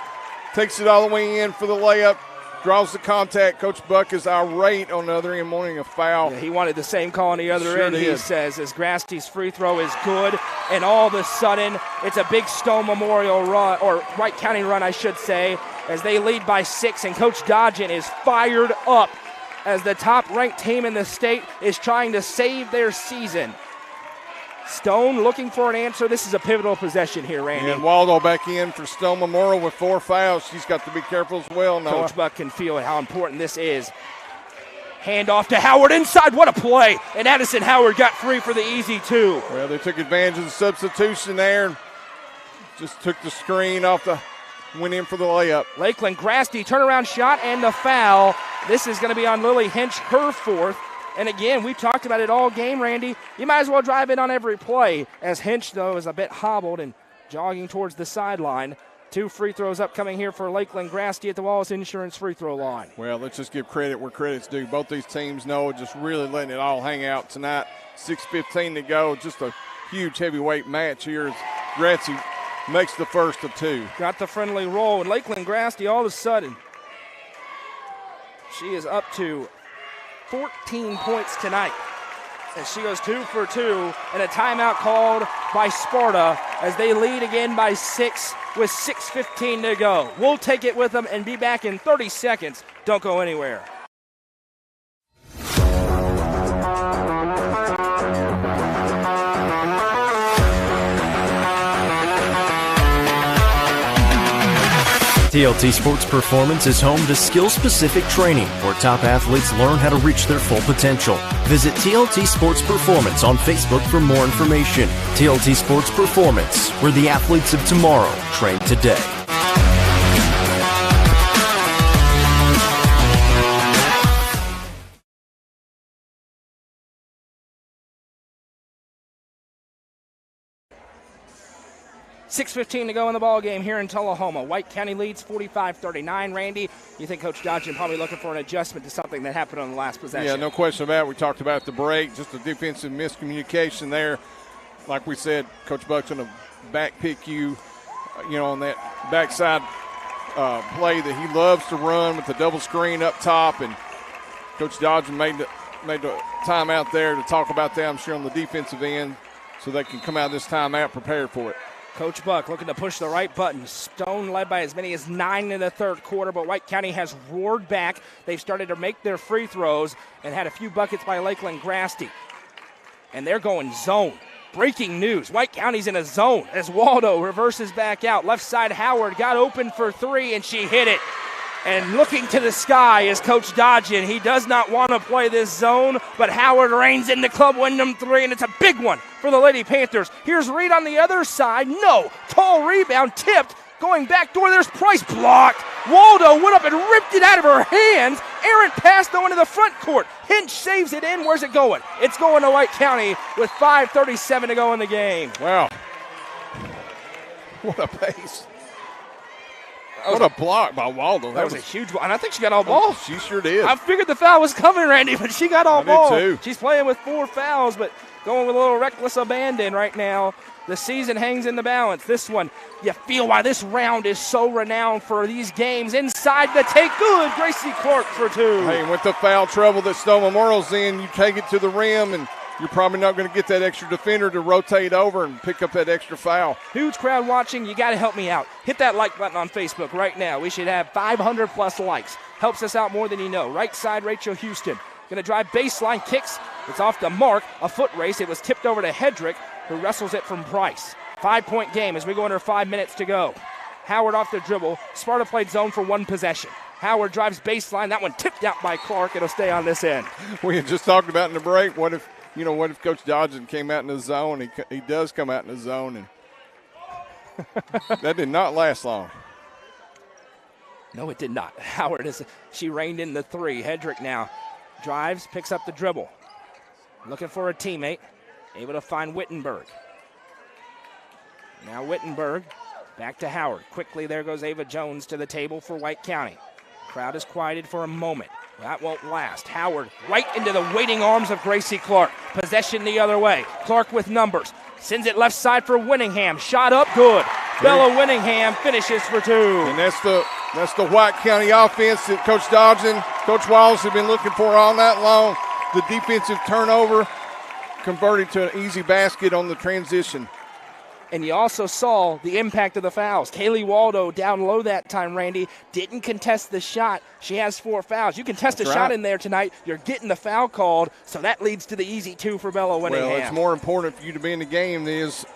Takes it all the way in for the layup. Draws the contact. Coach Buck is irate on the other end, wanting a foul. Yeah, he wanted the same call on the other end, he says, as Grasty's free throw is good. And all of a sudden, it's a big Stone Memorial run, or Wright County run, I should say, as they lead by 6. And Coach Dodgen is fired up as the top-ranked team in the state is trying to save their season. Stone looking for an answer. This is a pivotal possession here, Randy. And Waldo back in for Stone Memorial with 4 fouls. She's got to be careful as well. Noah. Coach Buck can feel how important this is. Hand off to Howard inside. What a play. And Addison Howard got 3 for the easy 2. Well, they took advantage of the substitution there and just took the screen off went in for the layup. Lakeland Grasty turnaround shot and the foul. This is going to be on Lily Hinch, her 4th. And again, we've talked about it all game, Randy. You might as well drive in on every play, as Hinch, though, is a bit hobbled and jogging towards the sideline. 2 free throws upcoming here for Lakeland Grasty at the Wallace Insurance free throw line. Well, let's just give credit where credit's due. Both these teams know just really letting it all hang out tonight. 6:15 to go. Just a huge heavyweight match here as Grasty makes the first of 2. Got the friendly roll, and Lakeland Grasty all of a sudden, she is up to 14 points tonight as she goes 2 for 2, and a timeout called by Sparta as they lead again by 6 with 6:15 to go. We'll take it with them and be back in 30 seconds. Don't go anywhere. TLT Sports Performance is home to skill-specific training where top athletes learn how to reach their full potential. Visit TLT Sports Performance on Facebook for more information. TLT Sports Performance, where the athletes of tomorrow train today. .6:15 to go in the ball game here in Tullahoma. White County leads 45-39. Randy, you think Coach Dodgen probably looking for an adjustment to something that happened on the last possession? Yeah, no question about it. We talked about the break, just a defensive miscommunication there. Like we said, Coach Buck's going to back pick you, on that backside play that he loves to run with the double screen up top. And Coach Dodgen made the timeout there to talk about that, I'm sure, on the defensive end so they can come out of this timeout prepared for it. Coach Buck looking to push the right button. Stone led by as many as 9 in the third quarter, but White County has roared back. They've started to make their free throws and had a few buckets by Lakeland Grasty. And they're going zone. Breaking news, White County's in a zone as Waldo reverses back out. Left side Howard got open for 3, and she hit it. And looking to the sky is Coach Dodgen. He does not want to play this zone, but Howard reigns in the Club Wyndham 3, and it's a big one for the Lady Panthers. Here's Reed on the other side. No. Tall rebound, tipped. Going back door, there's Price, blocked. Waldo went up and ripped it out of her hands. Errant pass though into the front court. Hinch saves it in. Where's it going? It's going to White County with 5:37 to go in the game. Wow. What a pace. What a block by Waldo. That was a huge one. And I think she got all ball. She sure did. I figured the foul was coming, Randy, but she got all ball. I did too. She's playing with 4 fouls, but going with a little reckless abandon right now. The season hangs in the balance. This one, you feel why this round is so renowned for these games. Inside the take, good. Gracie Clark for 2. Hey, with the foul trouble that Stone Memorial's in, you take it to the rim, and you're probably not going to get that extra defender to rotate over and pick up that extra foul. Huge crowd watching. You got to help me out. Hit that like button on Facebook right now. We should have 500-plus likes. Helps us out more than you know. Right side, Rachel Houston. Going to drive baseline, kicks. It's off the mark. A foot race. It was tipped over to Hedrick, who wrestles it from Price. 5-point game as we go under 5 minutes to go. Howard off the dribble. Sparta played zone for 1 possession. Howard drives baseline. That one tipped out by Clark. It'll stay on this end. We had just talked about in the break, what if Coach Dodgen came out in the zone? He does come out in the zone, and that did not last long. No, it did not. Howard, she reined in the 3. Hedrick now drives, picks up the dribble. Looking for a teammate. Able to find Wittenberg. Now Wittenberg back to Howard. Quickly there goes Ava Jones to the table for White County. Crowd is quieted for a moment. That won't last. Howard right into the waiting arms of Gracie Clark. Possession the other way. Clark with numbers. Sends it left side for Winningham. Shot up, good. Bella Winningham finishes for 2. And that's the White County offense that Coach Dodgen, Coach Wallace have been looking for all night long. The defensive turnover converted to an easy basket on the transition. And you also saw the impact of the fouls. Kaylee Waldo down low that time, Randy, didn't contest the shot. She has 4 fouls. You contest a shot in there tonight, you're getting the foul called, so that leads to the easy 2 for Bella Winningham. Well, it's more important for you to be in the game than it is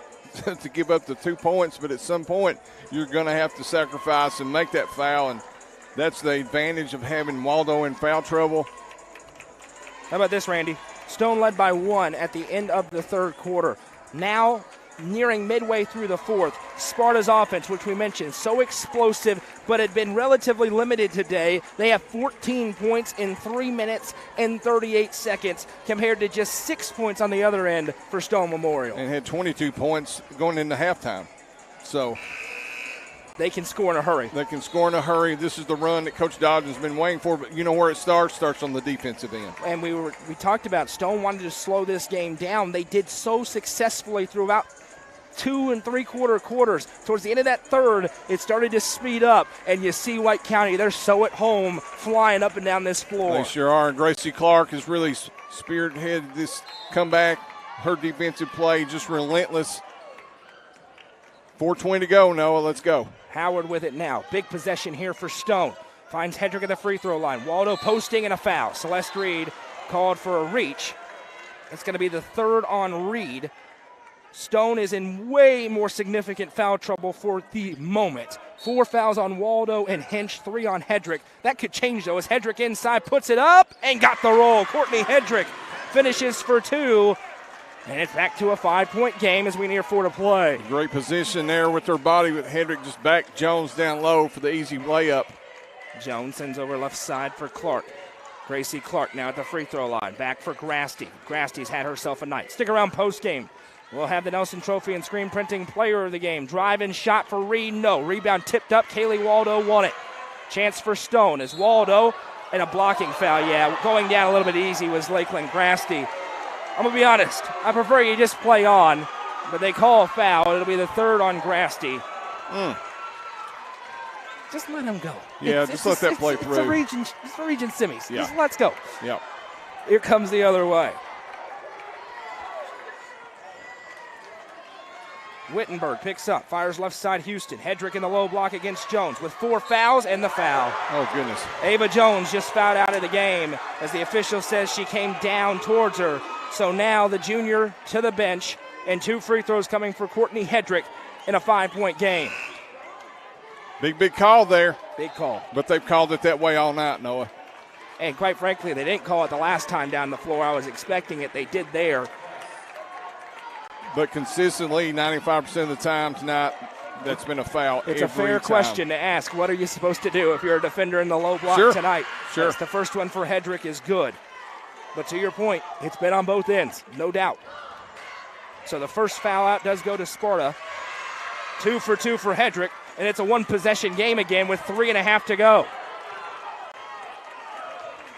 to give up the 2 points, but at some point you're going to have to sacrifice and make that foul, and that's the advantage of having Waldo in foul trouble. How about this, Randy? Stone led by 1 at the end of the 3rd quarter. Now, nearing midway through the 4th, Sparta's offense, which we mentioned, so explosive, but had been relatively limited today. They have 14 points in 3 minutes and 38 seconds compared to just 6 points on the other end for Stone Memorial. And had 22 points going into halftime. So they can score in a hurry. They can score in a hurry. This is the run that Coach Dodgen's been waiting for, but you know where it starts on the defensive end. And we talked about Stone wanted to slow this game down. They did so successfully throughout 2 3/4 quarters. Towards the end of that 3rd, it started to speed up, and you see White County, they're so at home, flying up and down this floor. They sure are, and Gracie Clark has really spearheaded this comeback. Her defensive play just relentless. 4:20 to go, Noah, let's go. Howard with it now. Big possession here for Stone. Finds Hedrick at the free throw line. Waldo posting and a foul. Celeste Reed called for a reach. It's going to be the 3rd on Reed. Stone is in way more significant foul trouble for the moment. 4 fouls on Waldo and Hinch, 3 on Hedrick. That could change, though, as Hedrick inside puts it up and got the roll. Courtney Hedrick finishes for 2. And it's back to a 5-point game as we near 4 to play. Great position there with her body, with Hedrick just back Jones down low for the easy layup. Jones sends over left side for Clark. Gracie Clark now at the free throw line. Back for Grasty. Grasty's had herself a night. Stick around post game. We'll have the Nelson Trophy and screen printing player of the game. Drive and shot for Reed. No. Rebound tipped up. Kaylee Waldo won it. Chance for Stone as Waldo and a blocking foul. Yeah, going down a little bit easy was Lakeland Grasty. I'm going to be honest. I prefer you just play on, but they call a foul. It'll be the 3rd on Grasty. Just let him go. Yeah, just let that play through. It's a region semis. Yeah. Just let's go. Yep. Here comes the other way. Wittenberg picks up, fires left side Houston. Hedrick in the low block against Jones with 4 fouls and the foul. Oh, goodness. Ava Jones just fouled out of the game as the official says she came down towards her. So now the junior to the bench and 2 free throws coming for Courtney Hedrick in a 5-point game. Big call there. Big call. But they've called it that way all night, Noah. And quite frankly, they didn't call it the last time down the floor. I was expecting it. They did there. But consistently, 95% of the time tonight, that's been a foul. It's a fair question to ask. What are you supposed to do if you're a defender in the low block tonight? Sure. That's the first one for Hedrick is good. But to your point, it's been on both ends, no doubt. So the first foul out does go to Sparta. 2 for 2 for Hedrick, and it's a one-possession game again with 3.5 to go.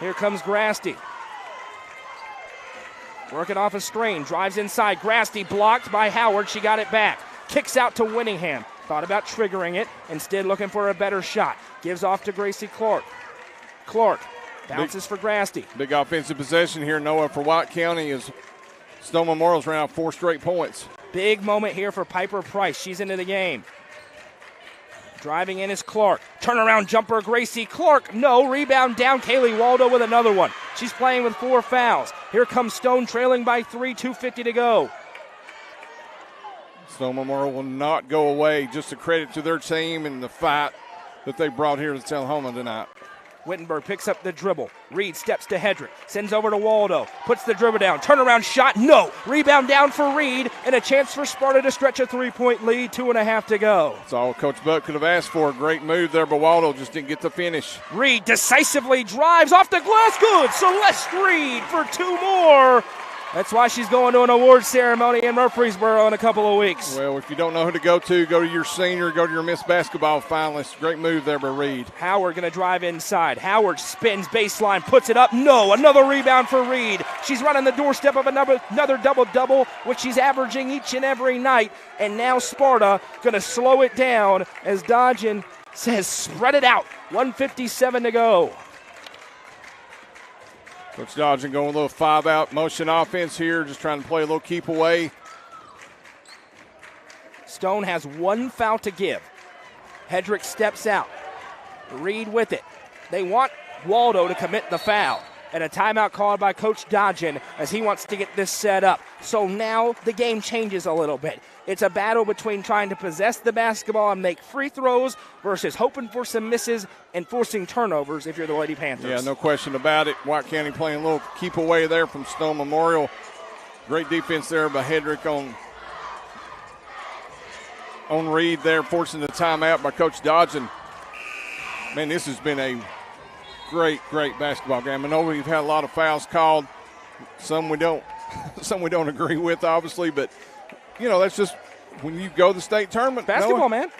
Here comes Grasty. Working off a screen, drives inside. Grasty blocked by Howard. She got it back. Kicks out to Winningham. Thought about triggering it. Instead looking for a better shot. Gives off to Gracie Clark. Clark bounces for Grasty. Big offensive possession here, Noah, for White County as Stone Memorial's ran out 4 straight points. Big moment here for Piper Price. She's into the game. Driving in is Clark. Turnaround jumper, Gracie Clark. No, rebound down. Kaylee Waldo with another one. She's playing with 4 fouls. Here comes Stone trailing by 3, 2:50 to go. Stone Memorial will not go away. Just a credit to their team and the fight that they brought here to Tullahoma tonight. Wittenberg picks up the dribble. Reed steps to Hedrick. Sends over to Waldo. Puts the dribble down. Turnaround shot. No. Rebound down for Reed. And a chance for Sparta to stretch a 3-point lead. 2.5 to go. That's all Coach Buck could have asked for. Great move there, but Waldo just didn't get the finish. Reed decisively drives off the glass. Good. Celeste Reed for 2 more. That's why she's going to an awards ceremony in Murfreesboro in a couple of weeks. Well, if you don't know who to go to your senior, go to your Miss Basketball finalist. Great move there by Reed. Howard going to drive inside. Howard spins baseline, puts it up. No, another rebound for Reed. She's running the doorstep of another double-double, which she's averaging each and every night. And now Sparta going to slow it down as Dodgen says spread it out. 1:57 to go. Coach Dodgen going a little 5-out motion offense here, just trying to play a little keep away. Stone has 1 foul to give. Hedrick steps out. Reed with it. They want Waldo to commit the foul. And a timeout called by Coach Dodgen as he wants to get this set up. So now the game changes a little bit. It's a battle between trying to possess the basketball and make free throws versus hoping for some misses and forcing turnovers if you're the Lady Panthers. Yeah, no question about it. White County playing a little keep away there from Stone Memorial. Great defense there by Hedrick on Reed there, forcing the timeout by Coach Dodgen. Man, this has been a great basketball game. I know we've had a lot of fouls called. Some we don't agree with, obviously, but you know, that's just when you go to the state tournament. Basketball, man.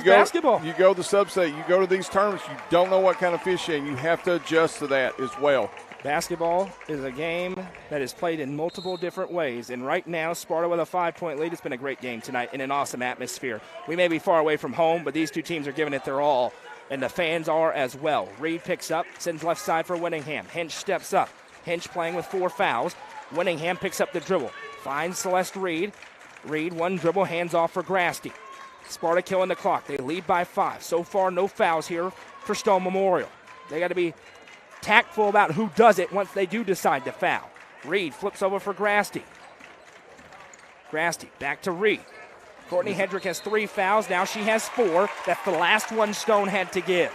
Basketball. You go to the sub-state, you go to these tournaments, you don't know what kind of officiating. You have to adjust to that as well. Basketball is a game that is played in multiple different ways, and right now Sparta with a 5-point lead. It's been a great game tonight in an awesome atmosphere. We may be far away from home, but these two teams are giving it their all, and the fans are as well. Reed picks up, sends left side for Winningham. Hinch steps up. Hinch playing with 4 fouls. Winningham picks up the dribble. Finds Celeste Reed. Reed, 1 dribble, hands off for Grasty. Sparta killing the clock. They lead by 5. So far, no fouls here for Stone Memorial. They got to be tactful about who does it once they do decide to foul. Reed flips over for Grasty. Grasty back to Reed. Courtney Hedrick has 3 fouls. Now she has 4. That's the last one Stone had to give.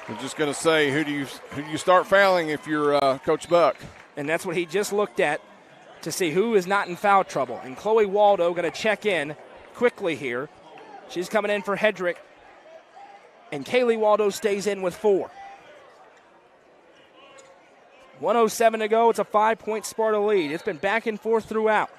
I'm just going to say, who do you start fouling if you're Coach Buck? And that's what he just looked at to see who is not in foul trouble. And Chloe Waldo going to check in quickly here. She's coming in for Hedrick. And Kaylee Waldo stays in with 4. 1:07 to go. It's a 5-point Sparta lead. It's been back and forth throughout.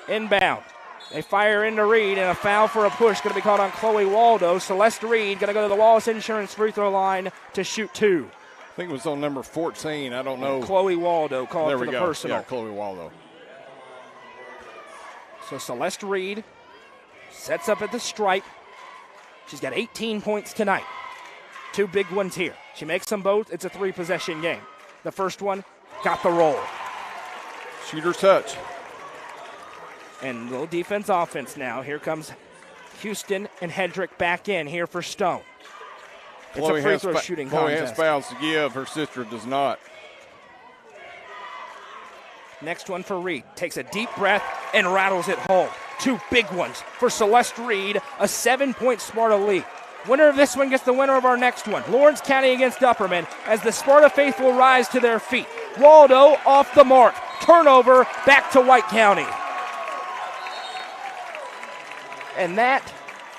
Inbound. They fire into Reed, and a foul for a push going to be called on Chloe Waldo. Celeste Reed going to go to the Wallace Insurance free throw line to shoot 2. I think it was on number 14. I don't know. Chloe Waldo called for the personal. Yeah, Chloe Waldo. So Celeste Reed sets up at the stripe. She's got 18 points tonight. 2 big ones here. She makes them both. It's a 3-possession game. The first one got the roll. Shooter's touch. And little defense offense now. Here comes Houston and Hedrick back in here for Stone. It's Chloe a free throw shooting Chloe contest. has fouls to give. Her sister does not. Next one for Reed. Takes a deep breath and rattles it home. Two big ones for Celeste Reed, a 7-point Sparta lead. Winner of this one gets the winner of our next one. Lawrence County against Upperman as the Sparta faithful rise to their feet. Waldo off the mark. Turnover back to White County. And that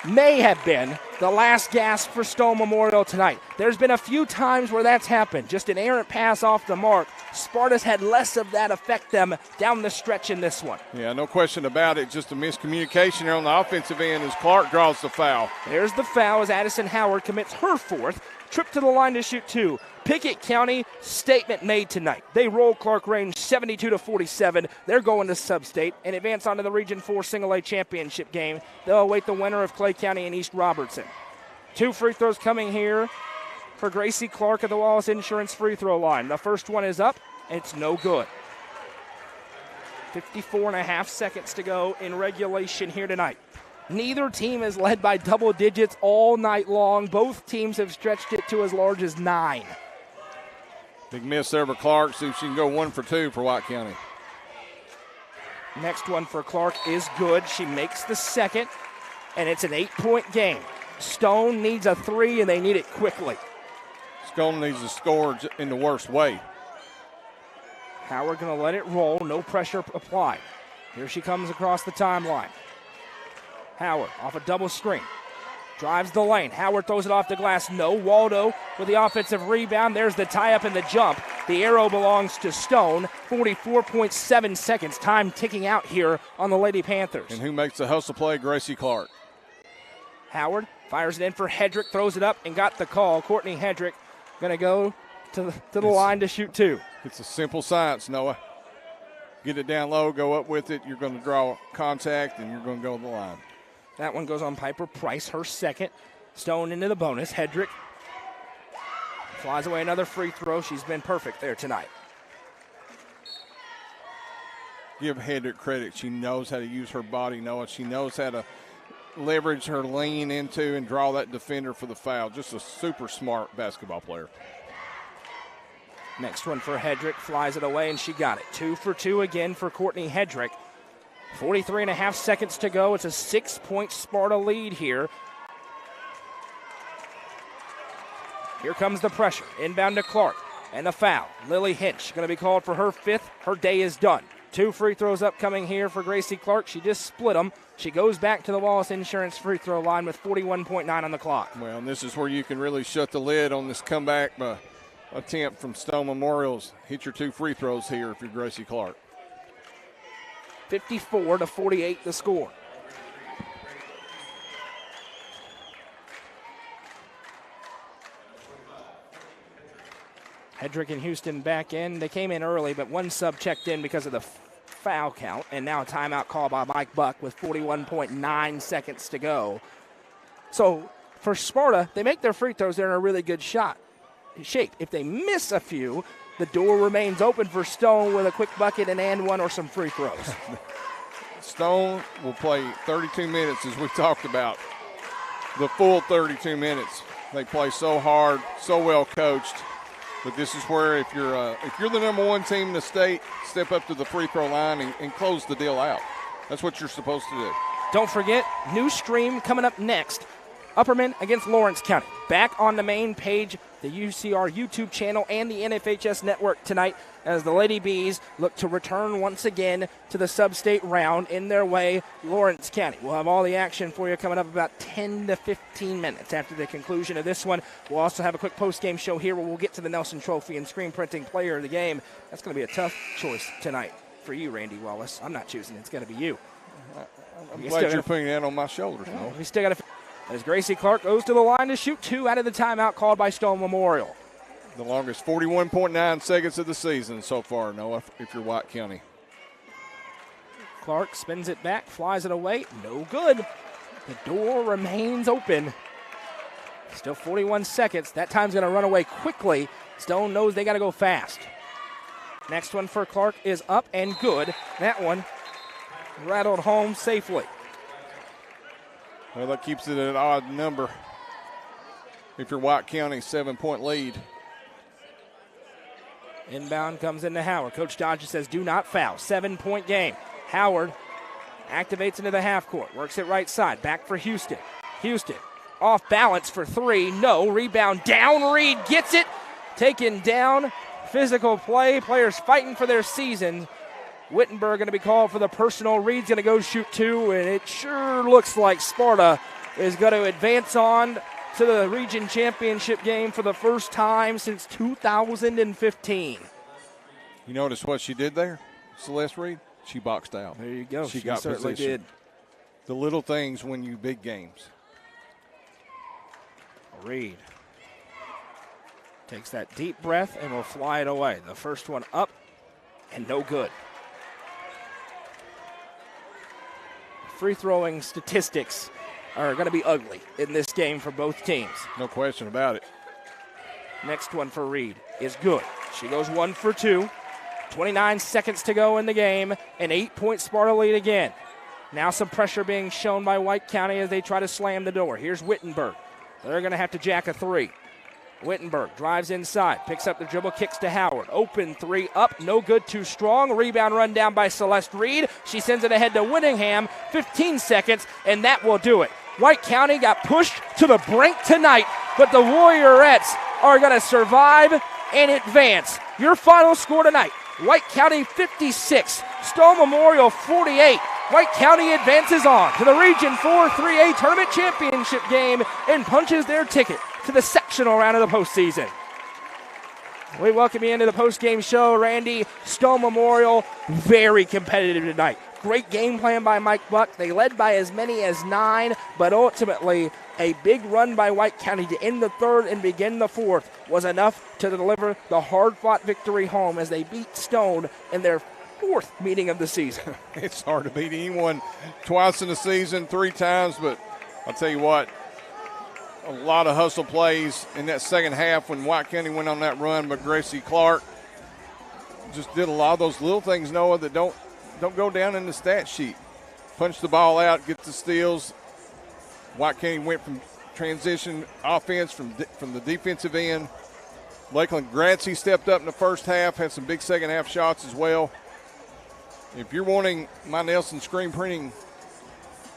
may have been the last gasp for Stone Memorial tonight. There's been a few times where that's happened. Just an errant pass off the mark. Sparta's had less of that affect them down the stretch in this one. Yeah, no question about it. Just a miscommunication here on the offensive end as Clark draws the foul. There's the foul as Addison Howard commits her fourth. Trip to the line to shoot two. Pickett County, statement made tonight. They roll Clark Range 72-47. They're going to Sub-State and advance on to the Region 4 Single A Championship game. They'll await the winner of Clay County and East Robertson. Two free throws coming here for Gracie Clark at the Wallace Insurance free throw line. The first one is up, and it's no good. 54.5 seconds to go in regulation here tonight. Neither team has led by double digits all night long. Both teams have stretched it to as large as 9. Big miss there for Clark. See if she can go 1 for 2 for White County. Next one for Clark is good. She makes the second, and it's an 8-point game. Stone needs a 3, and they need it quickly. Stone needs to score in the worst way. Howard going to let it roll. No pressure applied. Here she comes across the timeline. Howard off a double screen. Drives the lane. Howard throws it off the glass. No. Waldo with the offensive rebound. There's the tie-up and the jump. The arrow belongs to Stone. 44.7 seconds. Time ticking out here on the Lady Panthers. And who makes the hustle play? Gracie Clark. Howard fires it in for Hedrick. Throws it up and got the call. Courtney Hedrick going to go to the line to shoot 2. It's a simple science, Noah. Get it down low, go up with it. You're going to draw contact, and you're going to go to the line. That one goes on Piper Price, her second. Stone into the bonus. Hedrick flies away another free throw. She's been perfect there tonight. Give Hedrick credit. She knows how to use her body, Noah. She knows how to leverage her lean into and draw that defender for the foul. Just a super smart basketball player. Next one for Hedrick. Flies it away, and she got it. 2 for 2 again for Courtney Hedrick. 43.5 seconds to go. It's a 6-point Sparta lead here. Here comes the pressure. Inbound to Clark. And a foul. Lily Hinch going to be called for her 5th. Her day is done. 2 free throws upcoming here for Gracie Clark. She just split them. She goes back to the Wallace Insurance free throw line with 41.9 on the clock. Well, and this is where you can really shut the lid on this comeback attempt from Stone Memorials. Hit your 2 free throws here if you're Gracie Clark. 54-48 the score. Hedrick and Houston back in. They came in early, but one sub checked in because of the foul count, and now a timeout call by Mike Buck with 41.9 seconds to go. So for Sparta, they make their free throws. They're in a really good shape. If they miss a few, the door remains open for Stone with a quick bucket and one or some free throws. Stone will play 32 minutes, as we talked about. The full 32 minutes. They play so hard, so well coached. But this is where if you're the number 1 team in the state, step up to the free throw line and close the deal out. That's what you're supposed to do. Don't forget, new stream coming up next. Upperman against Lawrence County. Back on the main page, the UCR YouTube channel and the NFHS network tonight as the Lady Bees look to return once again to the sub-state round in their way, Lawrence County. We'll have all the action for you coming up about 10 to 15 minutes after the conclusion of this one. We'll also have a quick post-game show here where we'll get to the Nelson Trophy and screen printing player of the game. That's going to be a tough choice tonight for you, Randy Wallace. I'm not choosing. It's going to be you. I'm glad you're putting that on my shoulders. Well, we still got to... As Gracie Clark goes to the line to shoot 2 out of the timeout called by Stone Memorial. The longest 41.9 seconds of the season so far, Noah, if you're White County. Clark spins it back, flies it away. No good. The door remains open. Still 41 seconds. That time's going to run away quickly. Stone knows they got to go fast. Next one for Clark is up and good. That one rattled home safely. Well, that keeps it at an odd number. If you're White County, 7-point lead. Inbound comes into Howard. Coach Dodger says do not foul. 7-point game. Howard Activates into the half court. Works it right side. Back for Houston. Houston off balance for three. No. Rebound down. Reed gets it. Taken down. Physical play. Players fighting for their season. Wittenberg going to be called for the personal. Reed's going to go shoot two, and it sure looks like Sparta is going to advance on to the region championship game for the first time since 2015. You notice what she did there, Celeste Reed? She boxed out. There you go. She got certainly position. Did. The little things win you big games. Reed takes that deep breath and will fly it away. The first one up and no good. Free throwing statistics are going to be ugly in this game for both teams. No question about it. Next one for Reed is good. She goes 1 for 2. 29 seconds to go in the game. An 8-point Sparta lead again. Now some pressure being shown by White County as they try to slam the door. Here's Wittenberg. They're going to have to jack a three. Wittenberg drives inside, picks up the dribble, kicks to Howard. Open three up, no good, too strong. Rebound run down by Celeste Reed. She sends it ahead to Whittingham. 15 seconds, and that will do it. White County got pushed to the brink tonight, but the Warriorettes are going to survive and advance. Your final score tonight, White County 56, Stowe Memorial 48. White County advances on to the Region 4 3A Tournament Championship game and punches their ticket to the sectional round of the postseason. We welcome you into the postgame show, Randy. Stowe Memorial, very competitive tonight. Great game plan by Mike Buck. They led by as many as 9, but ultimately a big run by White County to end the third and begin the fourth was enough to deliver the hard-fought victory home as they beat Stone in their fourth meeting of the season. It's hard to beat anyone twice in the season, 3 times, but I'll tell you what, a lot of hustle plays in that second half when White County went on that run, but Gracie Clark just did a lot of those little things, Noah, that don't go down in the stat sheet. Punch the ball out, get the steals. White County went from transition offense from the defensive end. Lakeland Gracie stepped up in the first half, had some big second half shots as well. If you're wanting my Nelson screen printing,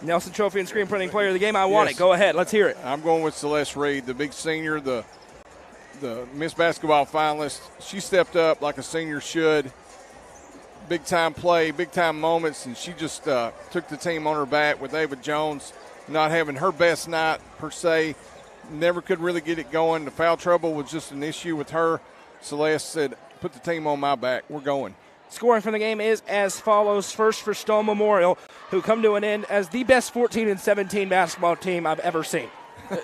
Nelson Trophy and screen printing player of the game, I want yes, it. Go ahead, let's hear it. I'm going with Celeste Reed, the big senior, the Miss Basketball finalist. She stepped up like a senior should. Big time play, big time moments, and she just took the team on her back with Ava Jones not having her best night per se. Never could really get it going. The foul trouble was just an issue with her. Celeste said, put the team on my back. We're going. Scoring from the game is as follows. First for Stowe Memorial, who come to an end as the best 14-17 basketball team I've ever seen.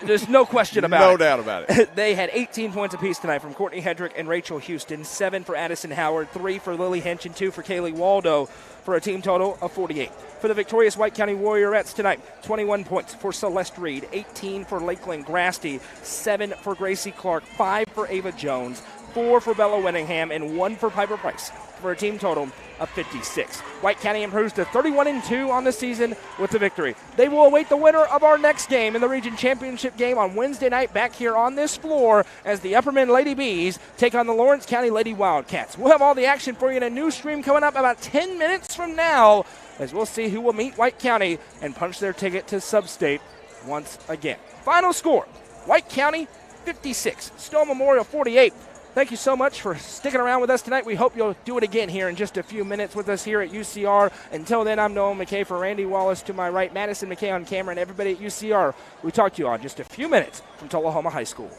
There's no question about it. No doubt about it. They had 18 points apiece tonight from Courtney Hedrick and Rachel Houston, 7 for Addison Howard, 3 for Lily Hinch, and 2 for Kaylee Waldo for a team total of 48. For the victorious White County Warriorettes tonight, 21 points for Celeste Reed, 18 for Lakeland Grasty, 7 for Gracie Clark, 5 for Ava Jones, 4 for Bella Winningham, and 1 for Piper Price for a team total of 56. White County improves to 31-2 on the season with the victory. They will await the winner of our next game in the region championship game on Wednesday night back here on this floor as the Upperman Lady Bees take on the Lawrence County Lady Wildcats. We'll have all the action for you in a new stream coming up about 10 minutes from now as we'll see who will meet White County and punch their ticket to Sub-State once again. Final score, White County 56, Stowe Memorial 48. Thank you so much for sticking around with us tonight. We hope you'll do it again here in just a few minutes with us here at UCR. Until then, I'm Noah McKay for Randy Wallace to my right, Madison McKay on camera, and everybody at UCR. We talk to you on just a few minutes from Tullahoma High School.